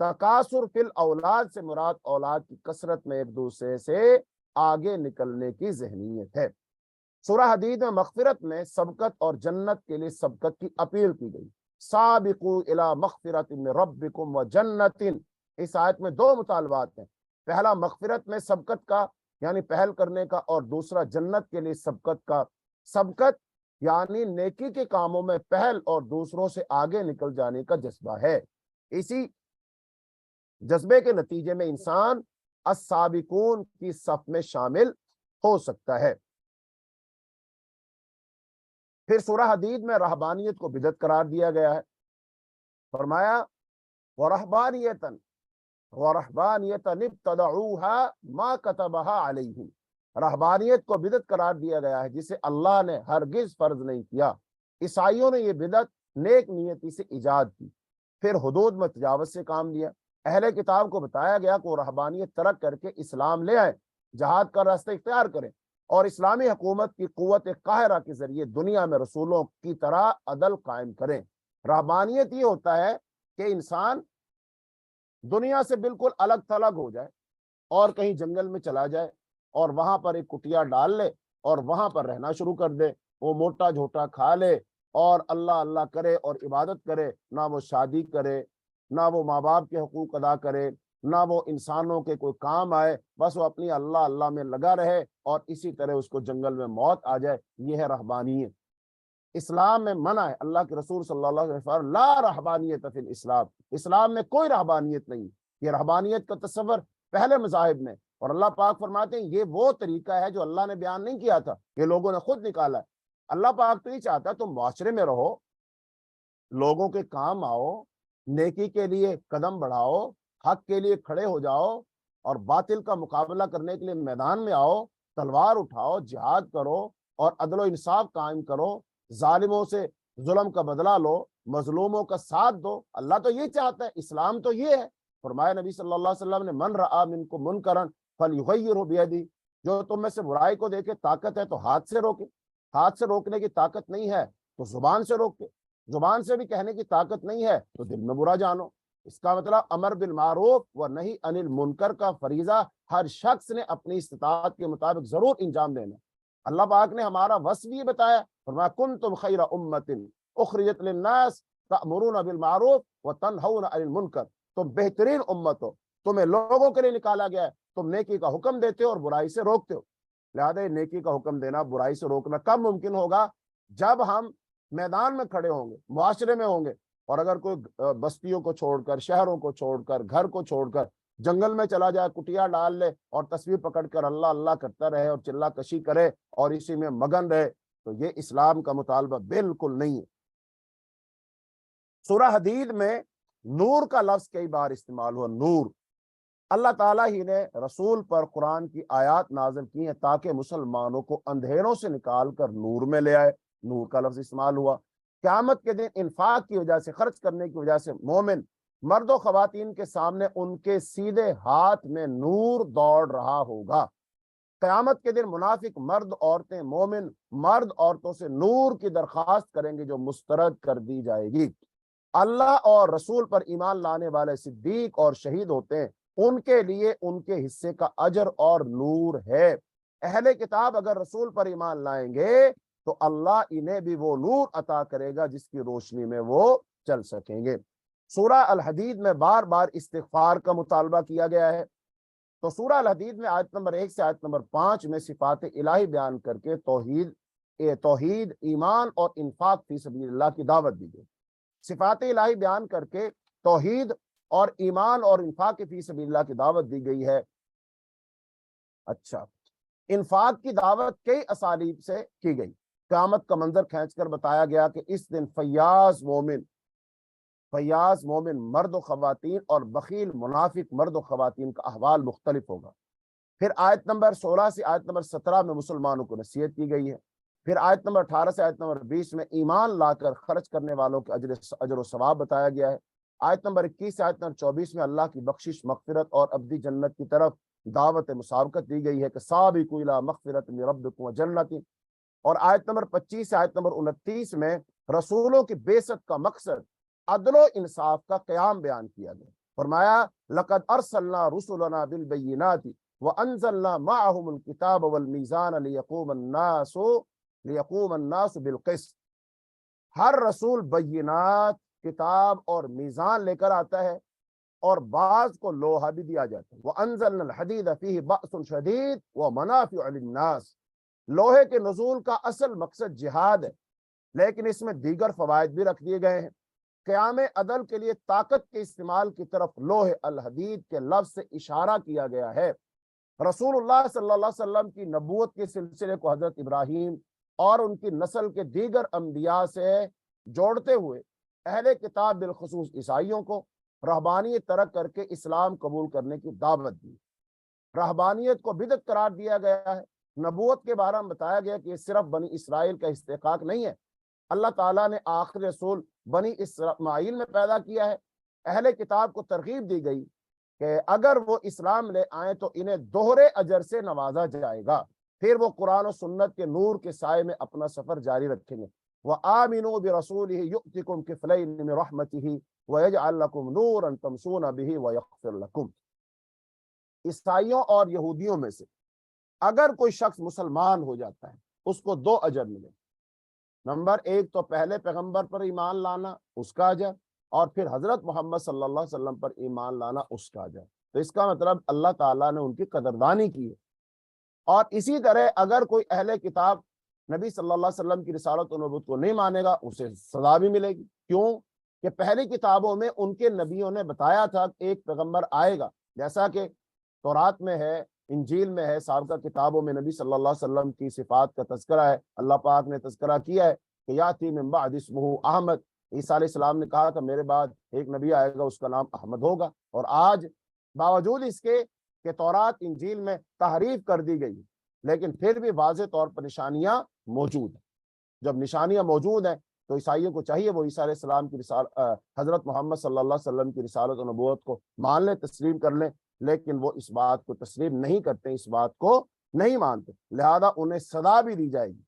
تکاثر فی الاولاد سے مراد اولاد کی کثرت میں ایک دوسرے سے آگے نکلنے کی ذہنیت ہے۔ سورہ حدید میں مغفرت میں سبقت اور جنت کے لیے سبقت کی اپیل کی گئی۔ سابقوا الی مغفرۃ من ربکم وجنۃ، اس آیت میں دو مطالبات ہیں، پہلا مغفرت میں سبقت کا یعنی پہل کرنے کا، اور دوسرا جنت کے لیے سبقت کا۔ سبقت یعنی نیکی کے کاموں میں پہل اور دوسروں سے آگے نکل جانے کا جذبہ ہے۔ اسی جذبے کے نتیجے میں انسان السابقون کی صف میں شامل ہو سکتا ہے۔ پھر سورہ حدید میں رہبانیت کو بدعت قرار دیا گیا ہے، فرمایا وَرَهْبَانِيَةً ابْتَدَعُوهَا مَا كَتَبَهَا عَلَيْهِمْ، رہبانیت کو بدعت قرار دیا گیا ہے جسے اللہ نے ہرگز فرض نہیں کیا۔ عیسائیوں نے یہ بدعت نیک نیتی سے ایجاد کی، پھر حدود میں تجاوز سے کام لیا۔ اہل کتاب کو بتایا گیا کہ وہ رہبانیت ترک کر کے اسلام لے آئے، جہاد کا راستہ اختیار کریں اور اسلامی حکومت کی قوت قاہرہ کے ذریعے دنیا میں رسولوں کی طرح عدل قائم کریں۔ رہبانیت یہ ہوتا ہے کہ انسان دنیا سے بالکل الگ تھلگ ہو جائے اور کہیں جنگل میں چلا جائے اور وہاں پر ایک کٹیا ڈال لے اور وہاں پر رہنا شروع کر دے، وہ موٹا جھوٹا کھا لے اور اللہ اللہ کرے اور عبادت کرے، نہ وہ شادی کرے، نہ وہ ماں باپ کے حقوق ادا کرے، نہ وہ انسانوں کے کوئی کام آئے، بس وہ اپنی اللہ اللہ میں لگا رہے اور اسی طرح اس کو جنگل میں موت آ جائے۔ یہ ہے رہبانیت۔ اسلام میں منع ہے، اللہ کے رسول صلی اللہ علیہ وسلم لا رہبانیت فی الاسلام، اسلام میں کوئی رہبانیت نہیں۔ یہ رہبانیت کا تصور پہلے مذاہب میں، اور اللہ پاک فرماتے ہیں یہ وہ طریقہ ہے جو اللہ نے بیان نہیں کیا تھا، یہ لوگوں نے خود نکالا ہے۔ اللہ پاک تو یہ چاہتا ہے تم معاشرے میں رہو، لوگوں کے کام آؤ، نیکی کے لیے قدم بڑھاؤ، حق کے لیے کھڑے ہو جاؤ اور باطل کا مقابلہ کرنے کے لیے میدان میں آؤ، تلوار اٹھاؤ، جہاد کرو اور عدل و انصاف قائم کرو، ظالموں سے ظلم کا بدلہ لو، مظلوموں کا ساتھ دو۔ اللہ تو یہ چاہتا ہے، اسلام تو یہ ہے۔ فرمایا نبی صلی اللہ علیہ وسلم نے من رآ منکم منکرا فلیغیرہ بیدہ، جو تم میں سے برائی کو دیکھے طاقت ہے تو ہاتھ سے روکے، ہاتھ سے روکنے کی طاقت نہیں ہے تو زبان سے روکے، زبان سے بھی کہنے کی طاقت نہیں ہے تو دل میں برا جانو۔ اس کا مطلب امر بالمعروف و نہی عن المنکر کا فریضہ ہر شخص نے اپنی استطاعت کے مطابق ضرور انجام دینا۔ اللہ پاک نے ہمارا وصف بھی بتایا، فرمایا کنتم خیر امۃ اخرجت للناس تأمرون بالمعروف وتنہون عن المنکر، تم بہترین امت ہو، تمہیں لوگوں کے لیے نکالا گیا ہے، تم نیکی کا حکم دیتے ہو اور برائی سے روکتے ہو۔ لہذا نیکی کا حکم دینا، برائی سے روکنا کب ممکن ہوگا؟ جب ہم میدان میں کھڑے ہوں گے، معاشرے میں ہوں گے، اور اگر کوئی بستیوں کو چھوڑ کر، شہروں کو چھوڑ کر، گھر کو چھوڑ کر جنگل میں چلا جائے، کٹیا ڈال لے اور تصویر پکڑ کر اللہ اللہ کرتا رہے اور چلا کشی کرے اور اسی میں مگن رہے، تو یہ اسلام کا مطالبہ بالکل نہیں ہے۔ سورہ حدید میں نور کا لفظ کئی بار استعمال ہوا۔ نور، اللہ تعالیٰ ہی نے رسول پر قرآن کی آیات نازل کی ہیں تاکہ مسلمانوں کو اندھیروں سے نکال کر نور میں لے آئے، نور کا لفظ استعمال ہوا۔ قیامت کے دن انفاق کی وجہ سے، خرچ کرنے کی وجہ سے مومن مرد و خواتین کے سامنے ان کے سیدھے ہاتھ میں نور دوڑ رہا ہوگا۔ قیامت کے دن منافق مرد عورتیں مومن مرد عورتوں سے نور کی درخواست کریں گے جو مسترد کر دی جائے گی۔ اللہ اور رسول پر ایمان لانے والے صدیق اور شہید ہوتے ہیں، ان کے لیے ان کے حصے کا اجر اور نور ہے۔ اہل کتاب اگر رسول پر ایمان لائیں گے تو اللہ انہیں بھی وہ نور عطا کرے گا جس کی روشنی میں وہ چل سکیں گے۔ سورہ الحدید میں بار بار استغفار کا مطالبہ کیا گیا ہے، تو سورہ الحدید میں آیت نمبر 1 سے آیت نمبر 5 میں صفات الہی بیان کر کے توحید، ایمان اور انفاق فی سبیل اللہ کی دعوت دی گئی۔ صفات الہی بیان کر کے توحید اور ایمان اور انفاق فی سبیل اللہ کی دعوت دی گئی ہے۔ اچھا، انفاق کی دعوت کئی اسالیب سے کی گئی۔ قیامت کا منظر کھینچ کر بتایا گیا کہ اس دن فیاض مومن مرد و خواتین اور بخیل منافق مرد و خواتین کا احوال مختلف ہوگا۔ پھر آیت نمبر 16 سے آیت نمبر 17 میں مسلمانوں کو نصیحت کی گئی ہے۔ پھر آیت نمبر 18 سے آیت نمبر 20 میں ایمان لا کر خرچ کرنے والوں کے اجر و ثواب بتایا گیا ہے۔ آیت نمبر 21 سے آیت نمبر 24 میں اللہ کی بخشش، مغفرت اور ابدی جنت کی طرف دعوت مسابقت دی گئی ہے کہ سابقوا الی مغفرۃ من ربکم وجنت۔ اور آیت نمبر 25 سے آیت نمبر 29 میں رسولوں کی بعثت کا مقصد عدل و انصاف کا قیام بیان کیا گیا۔ فرمایا لقد ارسلنا رسلنا بالبینات وانزلنا معهم الكتاب والمیزان لیقوم الناس بالقسط۔ ہر رسول بینات، کتاب اور میزان لے کر آتا ہے، اور بعض کو لوہا بھی دیا جاتا ہے۔ وانزلنا الحدید فیہ بأس شدید ومنافع للناس۔ لوہے کے نزول کا اصل مقصد جہاد ہے، لیکن اس میں دیگر فوائد بھی رکھ دیے گئے ہیں۔ قیام عدل کے لیے طاقت کے استعمال کی طرف لوح الحدید کے لفظ سے اشارہ کیا گیا ہے۔ رسول اللہ صلی اللہ علیہ وسلم کی نبوت کے سلسلے کو حضرت ابراہیم اور ان کی نسل کے دیگر انبیاء سے جوڑتے ہوئے اہل کتاب بالخصوص عیسائیوں کو رہبانیت ترک کر کے اسلام قبول کرنے کی دعوت دی۔ رہبانیت کو بدعت قرار دیا گیا ہے۔ نبوت کے بارے میں بتایا گیا کہ یہ صرف بنی اسرائیل کا استحقاق نہیں ہے، اللہ تعالیٰ نے آخری رسول بنی اسماعیل میں پیدا کیا ہے۔ اہل کتاب کو ترغیب دی گئی کہ اگر وہ اسلام لے آئیں تو انہیں دوہرے اجر سے نوازا جائے گا، پھر وہ قرآن و سنت کے نور کے سائے میں اپنا سفر جاری رکھیں گے۔ وَآمِنُوا بِرَسُولِهِ يُؤْتِكُمْ كِفْلَيْنِ مِنْ رَحْمَتِهِ وَيَجْعَلْ لَكُمْ نُورًا تَمْشُونَ بِهِ وَيَغْفِرْ لَكُمْ۔ عیسائیوں اور یہودیوں میں سے اگر کوئی شخص مسلمان ہو جاتا ہے اس کو 2 اجر ملے۔ نمبر 1 تو پہلے پیغمبر پر ایمان لانا، اس کا اجر، اور پھر حضرت محمد صلی اللہ علیہ وسلم پر ایمان لانا، اس کا اجر۔ تو اس کا مطلب اللہ تعالیٰ نے ان کی قدردانی کی ہے۔ اور اسی طرح اگر کوئی اہل کتاب نبی صلی اللہ علیہ وسلم کی رسالت و نبوت کو نہیں مانے گا، اسے سزا بھی ملے گی۔ کیوں کہ پہلی کتابوں میں ان کے نبیوں نے بتایا تھا کہ ایک پیغمبر آئے گا، جیسا کہ تورات میں ہے، انجیل میں ہے، سابقہ کتابوں میں نبی صلی اللہ علیہ وسلم کی صفات کا تذکرہ ہے۔ اللہ پاک نے تذکرہ کیا ہے کہ یاتی من بعد اسمہ احمد۔ عیسیٰ علیہ السلام نے کہا تھا میرے بعد ایک نبی آئے گا، اس کا نام احمد ہوگا۔ اور آج باوجود اس کے کہ تورات انجیل میں تحریف کر دی گئی، لیکن پھر بھی واضح طور پر نشانیاں موجود ہیں۔ جب نشانیاں موجود ہیں تو عیسائیوں کو چاہیے وہ عیسیٰ علیہ السلام کی حضرت محمد صلی اللہ علیہ وسلم کی رسالت و نبوت کو مان لیں، تسلیم کر لیں، لیکن وہ اس بات کو تسلیم نہیں کرتے، اس بات کو نہیں مانتے، لہذا انہیں سزا بھی دی جائے گی۔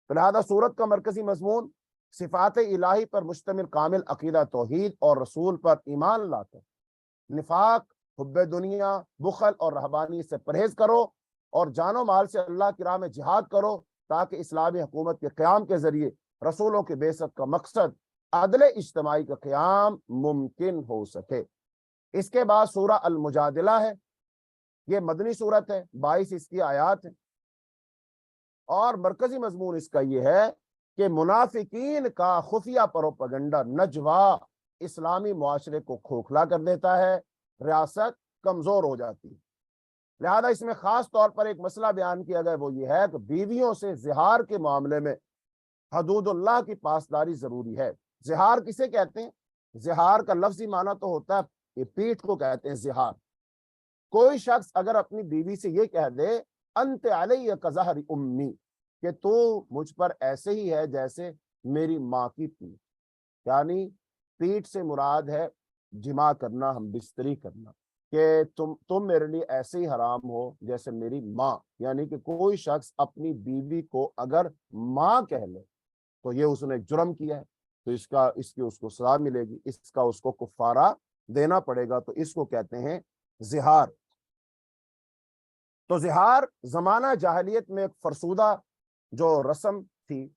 تو لہذا سورت کا مرکزی مضمون صفات الہی پر مشتمل کامل عقیدہ توحید اور رسول پر ایمان لاتا ہے۔ نفاق، حب دنیا، بخل اور رہبانی سے پرہیز کرو، اور جان و مال سے اللہ کی راہ میں جہاد کرو، تاکہ اسلامی حکومت کے قیام کے ذریعے رسولوں کی بعثت کا مقصد عدل اجتماعی کا قیام ممکن ہو سکے۔ اس کے بعد سورہ المجادلہ ہے، یہ مدنی سورت ہے، 22 اس کی آیات ہیں، اور مرکزی مضمون اس کا یہ ہے کہ منافقین کا خفیہ پروپیگنڈا نجوا اسلامی معاشرے کو کھوکھلا کر دیتا ہے، ریاست کمزور ہو جاتی ہے۔ لہذا اس میں خاص طور پر ایک مسئلہ بیان کیا گیا، وہ یہ ہے کہ بیویوں سے زہار کے معاملے میں حدود اللہ کی پاسداری ضروری ہے۔ زہار کسے کہتے ہیں؟ زہار کا لفظی معنی تو ہوتا ہے، یہ پیٹھ کو کہتے ہیں زہار۔ کوئی شخص اگر اپنی بیوی سے یہ کہہ دے انت علی کظہر امی، کہ تو مجھ پر ایسے ہی ہے جیسے میری ماں کی پیٹھ، یعنی پیٹھ سے مراد ہے جماع کرنا، ہم بستری کرنا، کہ تم میرے لیے ایسے ہی حرام ہو جیسے میری ماں، یعنی کہ کوئی شخص اپنی بیوی کو اگر ماں کہہ لے تو یہ اس نے جرم کیا ہے، تو اس کی اس کو سزا ملے گی، اس کا اس کو کفارہ دینا پڑے گا، تو اس کو کہتے ہیں زہار۔ تو زہار زمانہ جاہلیت میں ایک فرسودہ جو رسم تھی،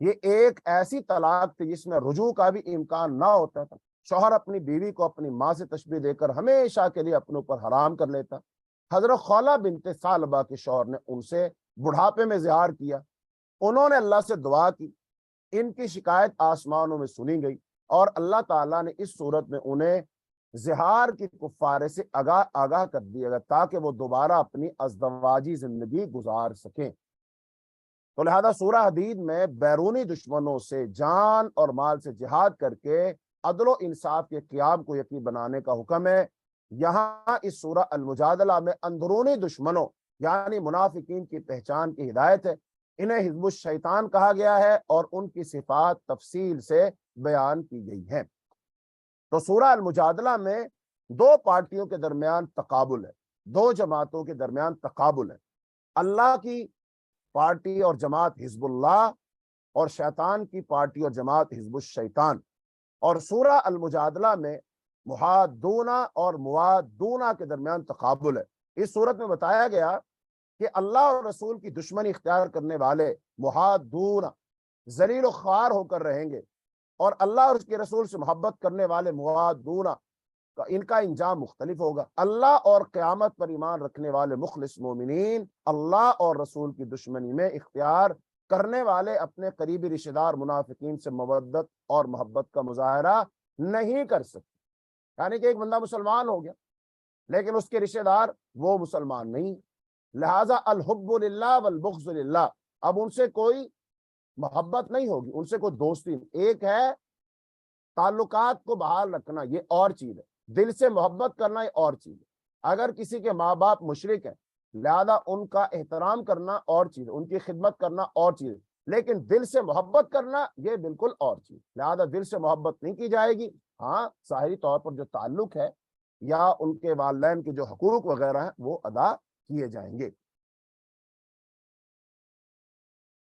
یہ ایک ایسی طلاق تھی جس میں رجوع کا بھی امکان نہ ہوتا تھا۔ شوہر اپنی بیوی کو اپنی ماں سے تشبیہ دے کر ہمیشہ کے لیے اپنے اوپر حرام کر لیتا۔ حضرت خولہ بنت ثعلبہ کے شوہر نے ان سے بڑھاپے میں زہار کیا، انہوں نے اللہ سے دعا کی، ان کی شکایت آسمانوں میں سنی گئی، اور اللہ تعالیٰ نے اس صورت میں انہیں زہار کی کفارے سے آگاہ کر دیا گیا تاکہ وہ دوبارہ اپنی ازدواجی زندگی گزار سکیں۔ تو لہذا سورہ حدید میں بیرونی دشمنوں سے جان اور مال سے جہاد کر کے عدل و انصاف کے قیام کو یقینی بنانے کا حکم ہے۔ یہاں اس سورہ المجادلہ میں اندرونی دشمنوں یعنی منافقین کی پہچان کی ہدایت ہے۔ انہیں حزب الشیطان کہا گیا ہے اور ان کی صفات تفصیل سے بیان کی گئی ہیں۔ تو سورہ المجادلہ میں دو پارٹیوں کے درمیان تقابل ہے، دو جماعتوں کے درمیان تقابل ہے۔ اللہ کی پارٹی اور جماعت حزب اللہ اور شیطان کی پارٹی اور جماعت حزب الشیطان۔ اور سورہ المجادلہ میں محادون اور موادون کے درمیان تقابل ہے۔ اس صورت میں بتایا گیا کہ اللہ اور رسول کی دشمنی اختیار کرنے والے محادون ذلیل و خوار ہو کر رہیں گے، اور اللہ اور اس کے رسول سے محبت کرنے والے موادون ان کا انجام مختلف ہوگا۔ اللہ اور قیامت پر ایمان رکھنے والے مخلص مومنین اللہ اور رسول کی دشمنی میں اختیار کرنے والے اپنے قریبی رشتہ دار منافقین سے مودت اور محبت کا مظاہرہ نہیں کر سکتے۔ یعنی کہ ایک بندہ مسلمان ہو گیا لیکن اس کے رشتہ دار وہ مسلمان نہیں، لہذا الحب للہ والبغض للہ، اب ان سے کوئی محبت نہیں ہوگی، ان سے کوئی دوستی نہیں۔ ایک ہے تعلقات کو بحال رکھنا، یہ اور چیز ہے، دل سے محبت کرنا یہ اور چیز ہے۔ اگر کسی کے ماں باپ مشرک ہیں لہذا ان کا احترام کرنا اور چیز ہے، ان کی خدمت کرنا اور چیز ہے، لیکن دل سے محبت کرنا یہ بالکل اور چیز، لہذا دل سے محبت نہیں کی جائے گی۔ ہاں ظاہری طور پر جو تعلق ہے یا ان کے والدین کے جو حقوق وغیرہ ہیں وہ ادا کیے جائیں گے۔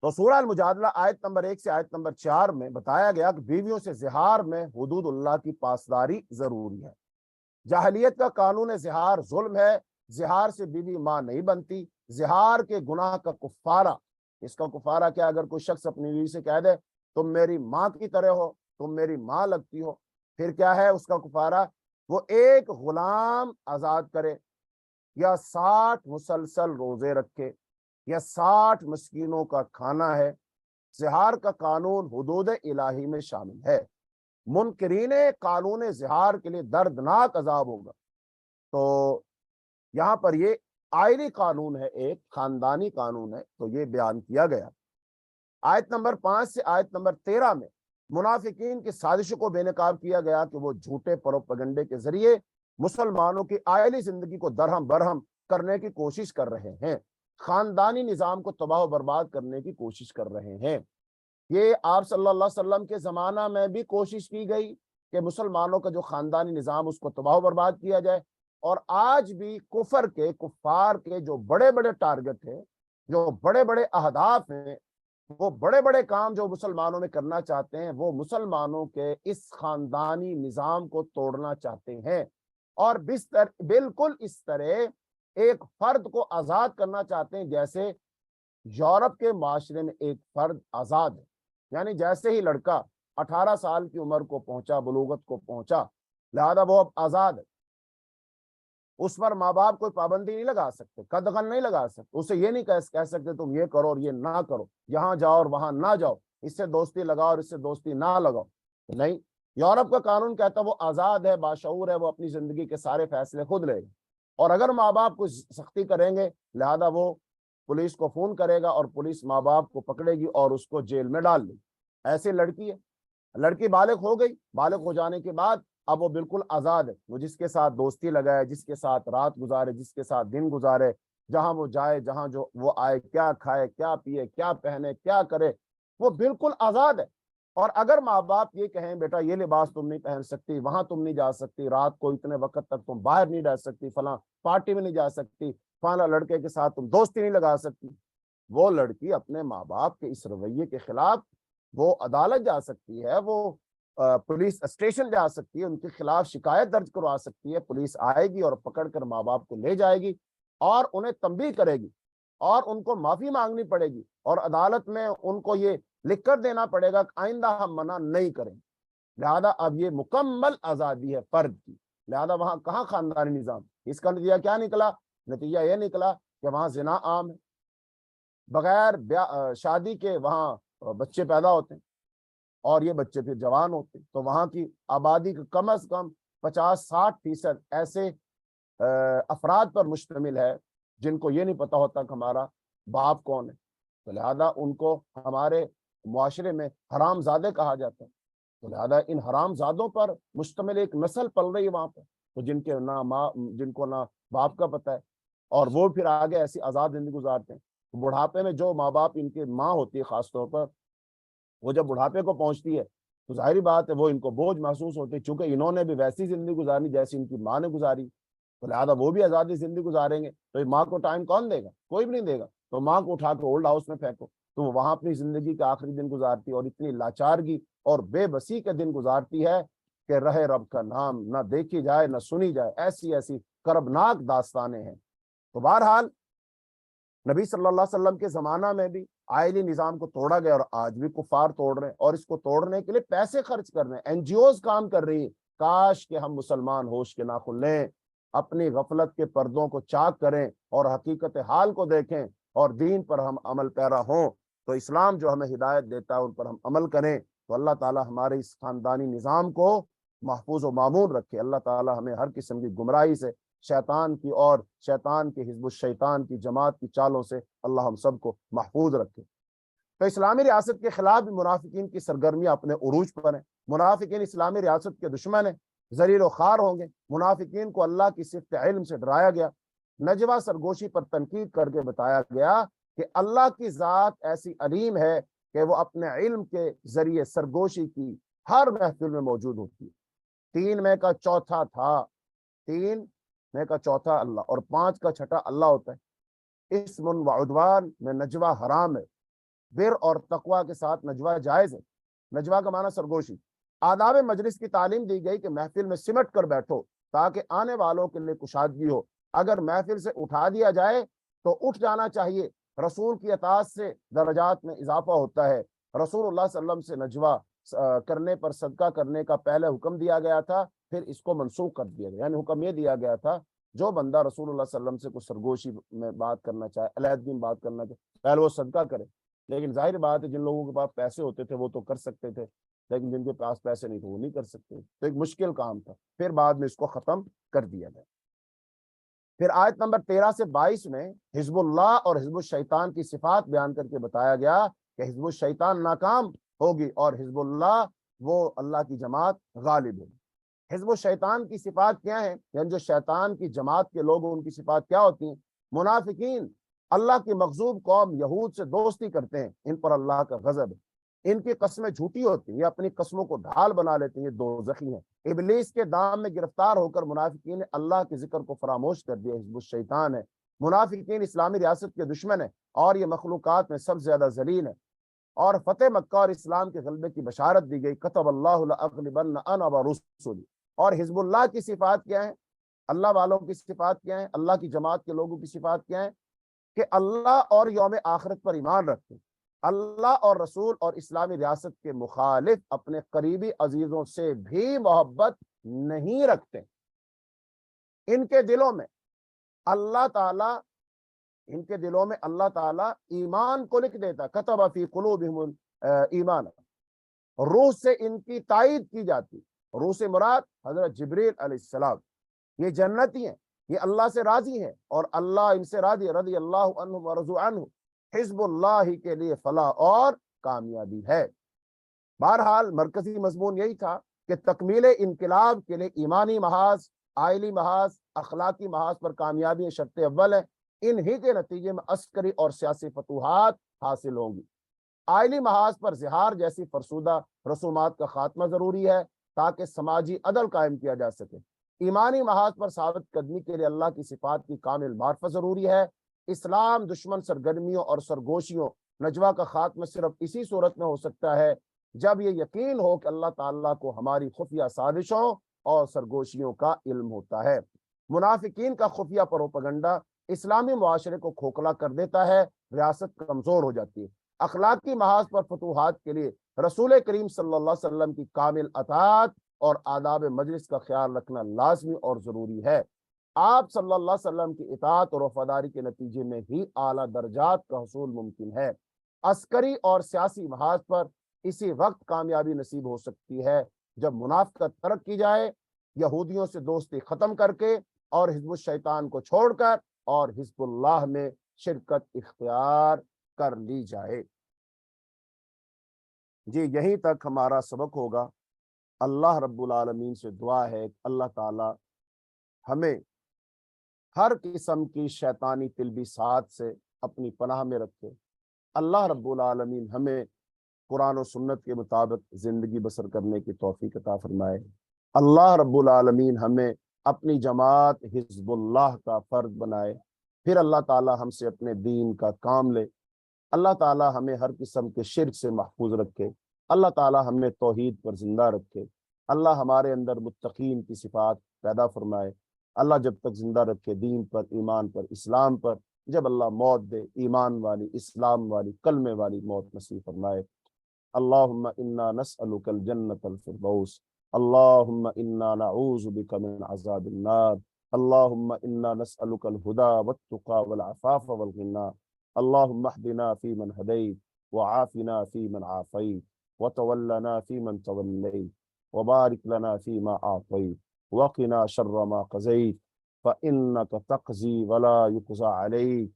تو سورہ المجادلہ آیت نمبر 1 سے آیت نمبر 4 میں بتایا گیا کہ بیویوں سے زہار میں حدود اللہ کی پاسداری ضروری ہے۔ جاہلیت کا قانون زہار ظلم ہے، زہار سے بیوی ماں نہیں بنتی۔ زہار کے گناہ کا کفارہ، اس کا کفارہ کیا؟ اگر کوئی شخص اپنی بیوی سے کہہ دے تم میری ماں کی طرح ہو، تم میری ماں لگتی ہو، پھر کیا ہے اس کا کفارہ؟ وہ ایک غلام آزاد کرے، یا 60 مسلسل روزے رکھے، یا 60 مسکینوں کا کھانا ہے۔ زہار کا قانون حدود الہی میں شامل ہے۔ منکرین قانون زہار کے لیے دردناک عذاب ہوگا۔ تو یہاں پر یہ آئلی قانون ہے، ایک خاندانی قانون ہے، تو یہ بیان کیا گیا۔ آیت نمبر 5 سے آیت نمبر 13 میں منافقین کی سازشوں کو بے نقاب کیا گیا کہ وہ جھوٹے پروپیگنڈے کے ذریعے مسلمانوں کی آئلی زندگی کو درہم برہم کرنے کی کوشش کر رہے ہیں، خاندانی نظام کو تباہ و برباد کرنے کی کوشش کر رہے ہیں۔ یہ آپ صلی اللہ علیہ وسلم کے زمانہ میں بھی کوشش کی گئی کہ مسلمانوں کا جو خاندانی نظام اس کو تباہ و برباد کیا جائے، اور آج بھی کفار کے جو بڑے بڑے ٹارگٹ ہیں، جو بڑے بڑے اہداف ہیں، وہ بڑے بڑے کام جو مسلمانوں میں کرنا چاہتے ہیں، وہ مسلمانوں کے اس خاندانی نظام کو توڑنا چاہتے ہیں، اور بالکل اس طرح ایک فرد کو آزاد کرنا چاہتے ہیں جیسے یورپ کے معاشرے میں ایک فرد آزاد ہے۔ یعنی جیسے ہی لڑکا 18 سال کی عمر کو پہنچا، بلوغت کو پہنچا، لہذا وہ اب آزاد ہے، اس پر ماں باپ کوئی پابندی نہیں لگا سکتے، قدغن نہیں لگا سکتے، اسے یہ نہیں کہہ سکتے تم یہ کرو اور یہ نہ کرو، یہاں جاؤ اور وہاں نہ جاؤ، اس سے دوستی لگاؤ اور اس سے دوستی نہ لگاؤ، نہیں۔ یورپ کا قانون کہتا ہے وہ آزاد ہے، باشعور ہے، وہ اپنی زندگی کے سارے فیصلے خود لے گا، اور اگر ماں باپ کو سختی کریں گے لہذا وہ پولیس کو فون کرے گا اور پولیس ماں باپ کو پکڑے گی اور اس کو جیل میں ڈال دے گی۔ ایسے لڑکی ہے، لڑکی بالغ ہو گئی، بالغ ہو جانے کے بعد اب وہ بالکل آزاد ہے، وہ جس کے ساتھ دوستی لگائے، جس کے ساتھ رات گزارے، جس کے ساتھ دن گزارے، جہاں وہ جائے، جہاں جو وہ آئے، کیا کھائے، کیا پیے، کیا پہنے، کیا کرے، وہ بالکل آزاد ہے۔ اور اگر ماں باپ یہ کہیں بیٹا یہ لباس تم نہیں پہن سکتی، وہاں تم نہیں جا سکتی، رات کو اتنے وقت تک تم باہر نہیں رہ سکتی، فلاں پارٹی میں نہیں جا سکتی، فلاں لڑکے کے ساتھ تم دوستی نہیں لگا سکتی، وہ لڑکی اپنے ماں باپ کے اس رویے کے خلاف وہ عدالت جا سکتی ہے، وہ پولیس اسٹیشن جا سکتی ہے، ان کے خلاف شکایت درج کروا سکتی ہے، پولیس آئے گی اور پکڑ کر ماں باپ کو لے جائے گی اور انہیں تنبیہ کرے گی اور ان کو معافی مانگنی پڑے گی، اور عدالت میں ان کو یہ لکھ کر دینا پڑے گا کہ آئندہ ہم منع نہیں کریں۔ لہذا اب یہ مکمل آزادی ہے فرد کی، لہذا وہاں کہاں خاندانی نظام؟ اس کا نتیجہ کیا نکلا؟ نتیجہ یہ نکلا کہ وہاں زنا عام ہے، بغیر شادی کے وہاں بچے پیدا ہوتے ہیں اور یہ بچے پھر جوان ہوتے ہیں، تو وہاں کی آبادی کا کم از کم 50-60% ایسے افراد پر مشتمل ہے جن کو یہ نہیں پتا ہوتا کہ ہمارا باپ کون ہے، تو لہذا ان کو ہمارے معاشرے میں حرام زادے کہا جاتا ہے. تو لہذا ان حرام زادوں پر مشتمل ایک نسل پل رہی ہے وہاں پر، تو جن کو نہ باپ کا پتہ ہے، اور وہ پھر آگے ایسی آزاد زندگی گزارتے ہیں. بڑھاپے میں جو ماں باپ ان کے ماں ہوتی ہے خاص طور پر، وہ جب بڑھاپے کو پہنچتی ہے تو ظاہری بات ہے وہ ان کو بوجھ محسوس ہوتی ہے، چونکہ انہوں نے بھی ویسی زندگی گزارنی جیسی ان کی ماں نے گزاری، تو لہٰذا وہ بھی آزادی زندگی گزاریں گے. تو ماں کو ٹائم کون دے گا؟ کوئی بھی نہیں دے گا. تو ماں کو اٹھا کے اولڈ ہاؤس میں پھینکو، تو وہ وہاں اپنی زندگی کے آخری دن گزارتی ہے، اور اتنی لاچارگی اور بے بسی کے دن گزارتی ہے کہ رہے رب کا نام نہ دیکھی جائے نہ سنی جائے. ایسی ایسی کربناک داستانیں ہیں. تو بہرحال نبی صلی اللہ علیہ وسلم کے زمانہ میں بھی آئلی نظام کو توڑا گیا، اور آج بھی کفار توڑ رہے ہیں، اور اس کو توڑنے کے لیے پیسے خرچ کر رہے ہیں. این جی اوز کام کر رہی ہیں. کاش کہ ہم مسلمان ہوش کے ناخن لیں، اپنی غفلت کے پردوں کو چاک کریں اور حقیقت حال کو دیکھیں، اور دین پر ہم عمل پیرا ہوں. تو اسلام جو ہمیں ہدایت دیتا ہے ان پر ہم عمل کریں. تو اللہ تعالی ہمارے اس خاندانی نظام کو محفوظ و معمون رکھے. اللہ تعالی ہمیں ہر قسم کی گمراہی سے، شیطان کی اور شیطان کی حزب الشیطان کی جماعت کی چالوں سے اللہ ہم سب کو محفوظ رکھے. تو اسلامی ریاست کے خلاف بھی منافقین کی سرگرمیاں اپنے عروج پر ہیں. منافقین اسلامی ریاست کے دشمن ہیں، ذلیل و خوار ہوں گے. منافقین کو اللہ کی صفت علم سے ڈرایا گیا. نجوہ سرگوشی پر تنقید کر کے بتایا گیا کہ اللہ کی ذات ایسی علیم ہے کہ وہ اپنے علم کے ذریعے سرگوشی کی ہر محفل میں موجود ہوتی ہے. 3 میں کا چوتھا تھا، 3 میں کا چوتھا اللہ، اور 5 کا چھٹا اللہ ہوتا ہے. اسم و عدوان میں نجوہ حرام ہے، بر اور تقوی کے ساتھ نجوہ جائز ہے. نجوہ کا معنی سرگوشی. آداب مجلس کی تعلیم دی گئی کہ محفل میں سمٹ کر بیٹھو تاکہ آنے والوں کے لیے کشادگی ہو. اگر محفل سے اٹھا دیا جائے تو اٹھ جانا چاہیے. رسول کی اطاعت سے درجات میں اضافہ ہوتا ہے. رسول اللہ صلی اللہ علیہ وسلم سے نجوہ کرنے پر صدقہ کرنے کا پہلے حکم دیا گیا تھا، پھر اس کو منسوخ کر دیا گیا. یعنی حکم یہ دیا گیا تھا جو بندہ رسول اللہ صلی اللہ علیہ وسلم سے کچھ سرگوشی میں بات کرنا چاہے، علیحدگی میں بات کرنا چاہے، پہلے وہ صدقہ کرے. لیکن ظاہر بات ہے جن لوگوں کے پاس پیسے ہوتے تھے وہ تو کر سکتے تھے، لیکن جن کے پاس پیسے نہیں تھے وہ نہیں کر سکتے. تو ایک مشکل کام تھا. پھر بعد میں اس کو ختم کر دیا گیا. پھر آیت نمبر 13 سے 22 میں حزب اللہ اور حزب الشیطان کی صفات بیان کر کے بتایا گیا کہ حزب الشیطان ناکام ہوگی اور حزب اللہ، وہ اللہ کی جماعت غالب ہوگی. حزب الشیطان کی صفات کیا ہیں؟ یعنی جو شیطان کی جماعت کے لوگ ان کی صفات کیا ہوتی ہیں؟ منافقین اللہ کی مغضوب قوم یہود سے دوستی کرتے ہیں، ان پر اللہ کا غضب ہے. ان کی قسمیں جھوٹی ہوتی ہیں، یہ اپنی قسموں کو ڈھال بنا لیتے ہیں، یہ دوزخی ہیں. ابلیس کے دام میں گرفتار ہو کر منافقین نے اللہ کے ذکر کو فراموش کر دیا، حزب الشیطان ہے. منافقین اسلامی ریاست کے دشمن ہیں اور یہ مخلوقات میں سب سے زیادہ ذلیل ہے. اور فتح مکہ اور اسلام کے غلبے کی بشارت دی گئی، کتب اللہ لأغلبن انا ورسلی. اور حزب اللہ کی صفات کیا ہیں؟ اللہ والوں کی صفات کیا ہیں؟ اللہ کی جماعت کے لوگوں کی صفات کیا ہیں؟ کہ اللہ اور یوم آخرت پر ایمان رکھتے ہیں، اللہ اور رسول اور اسلامی ریاست کے مخالف اپنے قریبی عزیزوں سے بھی محبت نہیں رکھتے. ان کے دلوں میں اللہ تعالیٰ ایمان کو لکھ دیتا، کتب فی قلوبہم ایمان. روح سے ان کی تائید کی جاتی. روح سے مراد حضرت جبریل علیہ السلام. یہ جنتی ہیں، یہ اللہ سے راضی ہیں اور اللہ ان سے راضی ہے. رضی اللہ عنہم ورضوا عنہ. حزب اللہ کے لیے فلاح اور کامیابی ہے. بہرحال مرکزی مضمون یہی تھا کہ تکمیل انقلاب کے لیے ایمانی محاذ، آئلی محاذ، اخلاقی محاذ پر کامیابی شرط اول ہے. انہی کے نتیجے میں عسکری اور سیاسی فتوحات حاصل ہوں گی. آئلی محاذ پر زہار جیسی فرسودہ رسومات کا خاتمہ ضروری ہے تاکہ سماجی عدل قائم کیا جا سکے. ایمانی محاذ پر ثابت قدمی کے لیے اللہ کی صفات کی کامل معرفت ضروری ہے. اسلام دشمن سرگرمیوں اور سرگوشیوں، نجوہ کا خاتمہ صرف اسی صورت میں ہو سکتا ہے جب یہ یقین ہو کہ اللہ تعالیٰ کو ہماری خفیہ سازشوں اور سرگوشیوں کا علم ہوتا ہے. منافقین کا خفیہ پروپیگنڈا اسلامی معاشرے کو کھوکھلا کر دیتا ہے، ریاست کمزور ہو جاتی ہے. اخلاقی محاذ پر فتوحات کے لیے رسول کریم صلی اللہ علیہ وسلم کی کامل اطاعت اور آداب مجلس کا خیال رکھنا لازمی اور ضروری ہے. آپ صلی اللہ علیہ وسلم کی اطاعت اور وفاداری کے نتیجے میں ہی اعلیٰ درجات کا حصول ممکن ہے. عسکری اور سیاسی محاذ پر اسی وقت کامیابی نصیب ہو سکتی ہے جب منافقت ترک کی جائے، یہودیوں سے دوستی ختم کر کے اور حزب الشیطان کو چھوڑ کر، اور حزب اللہ میں شرکت اختیار کر لی جائے۔ جی یہیں تک ہمارا سبق ہوگا۔ اللہ رب العالمین سے دعا ہے کہ اللہ تعالی ہمیں ہر قسم کی شیطانی تلبیسات سے اپنی پناہ میں رکھے۔ اللہ رب العالمین ہمیں قرآن و سنت کے مطابق زندگی بسر کرنے کی توفیق عطا فرمائے۔ اللہ رب العالمین ہمیں اپنی جماعت حزب اللہ کا فرد بنائے۔ پھر اللہ تعالی ہم سے اپنے دین کا کام لے۔ اللہ تعالی ہمیں ہر قسم کے شرک سے محفوظ رکھے۔ اللہ تعالی ہمیں توحید پر زندہ رکھے۔ اللہ ہمارے اندر متقین کی صفات پیدا فرمائے۔ اللہ جب تک زندہ رکھے دین پر، ایمان پر، اسلام پر، جب اللہ موت دے ایمان والی، اسلام والی، کلمے والی موت نصیب فرمائے۔ اللہم انا نسألک الجنة الفردوس، اللہم انا نعوذ بک من عذاب النار، اللہم انا نسألک الہدى والتقى والعفاف والغنى، اللہم اہدنا فیمن ہدیت، وعافنا فیمن عافیت، وتولنا فیمن تولیت، وبارک لنا فیما اعطیت، وقنا شر ما قضیت، فإنك تقضی ولا يقضى علیک،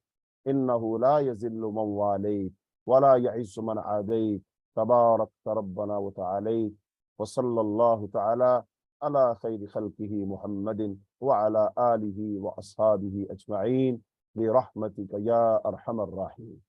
انه لا يذل من والیت ولا يعز من عادیت، تبارک ربنا وتعالیت، وصلی اللہ تعالی على خیر خلقه محمد وعلى آلہ واصحابہ اجمعین برحمتک یا ارحم الراحمین۔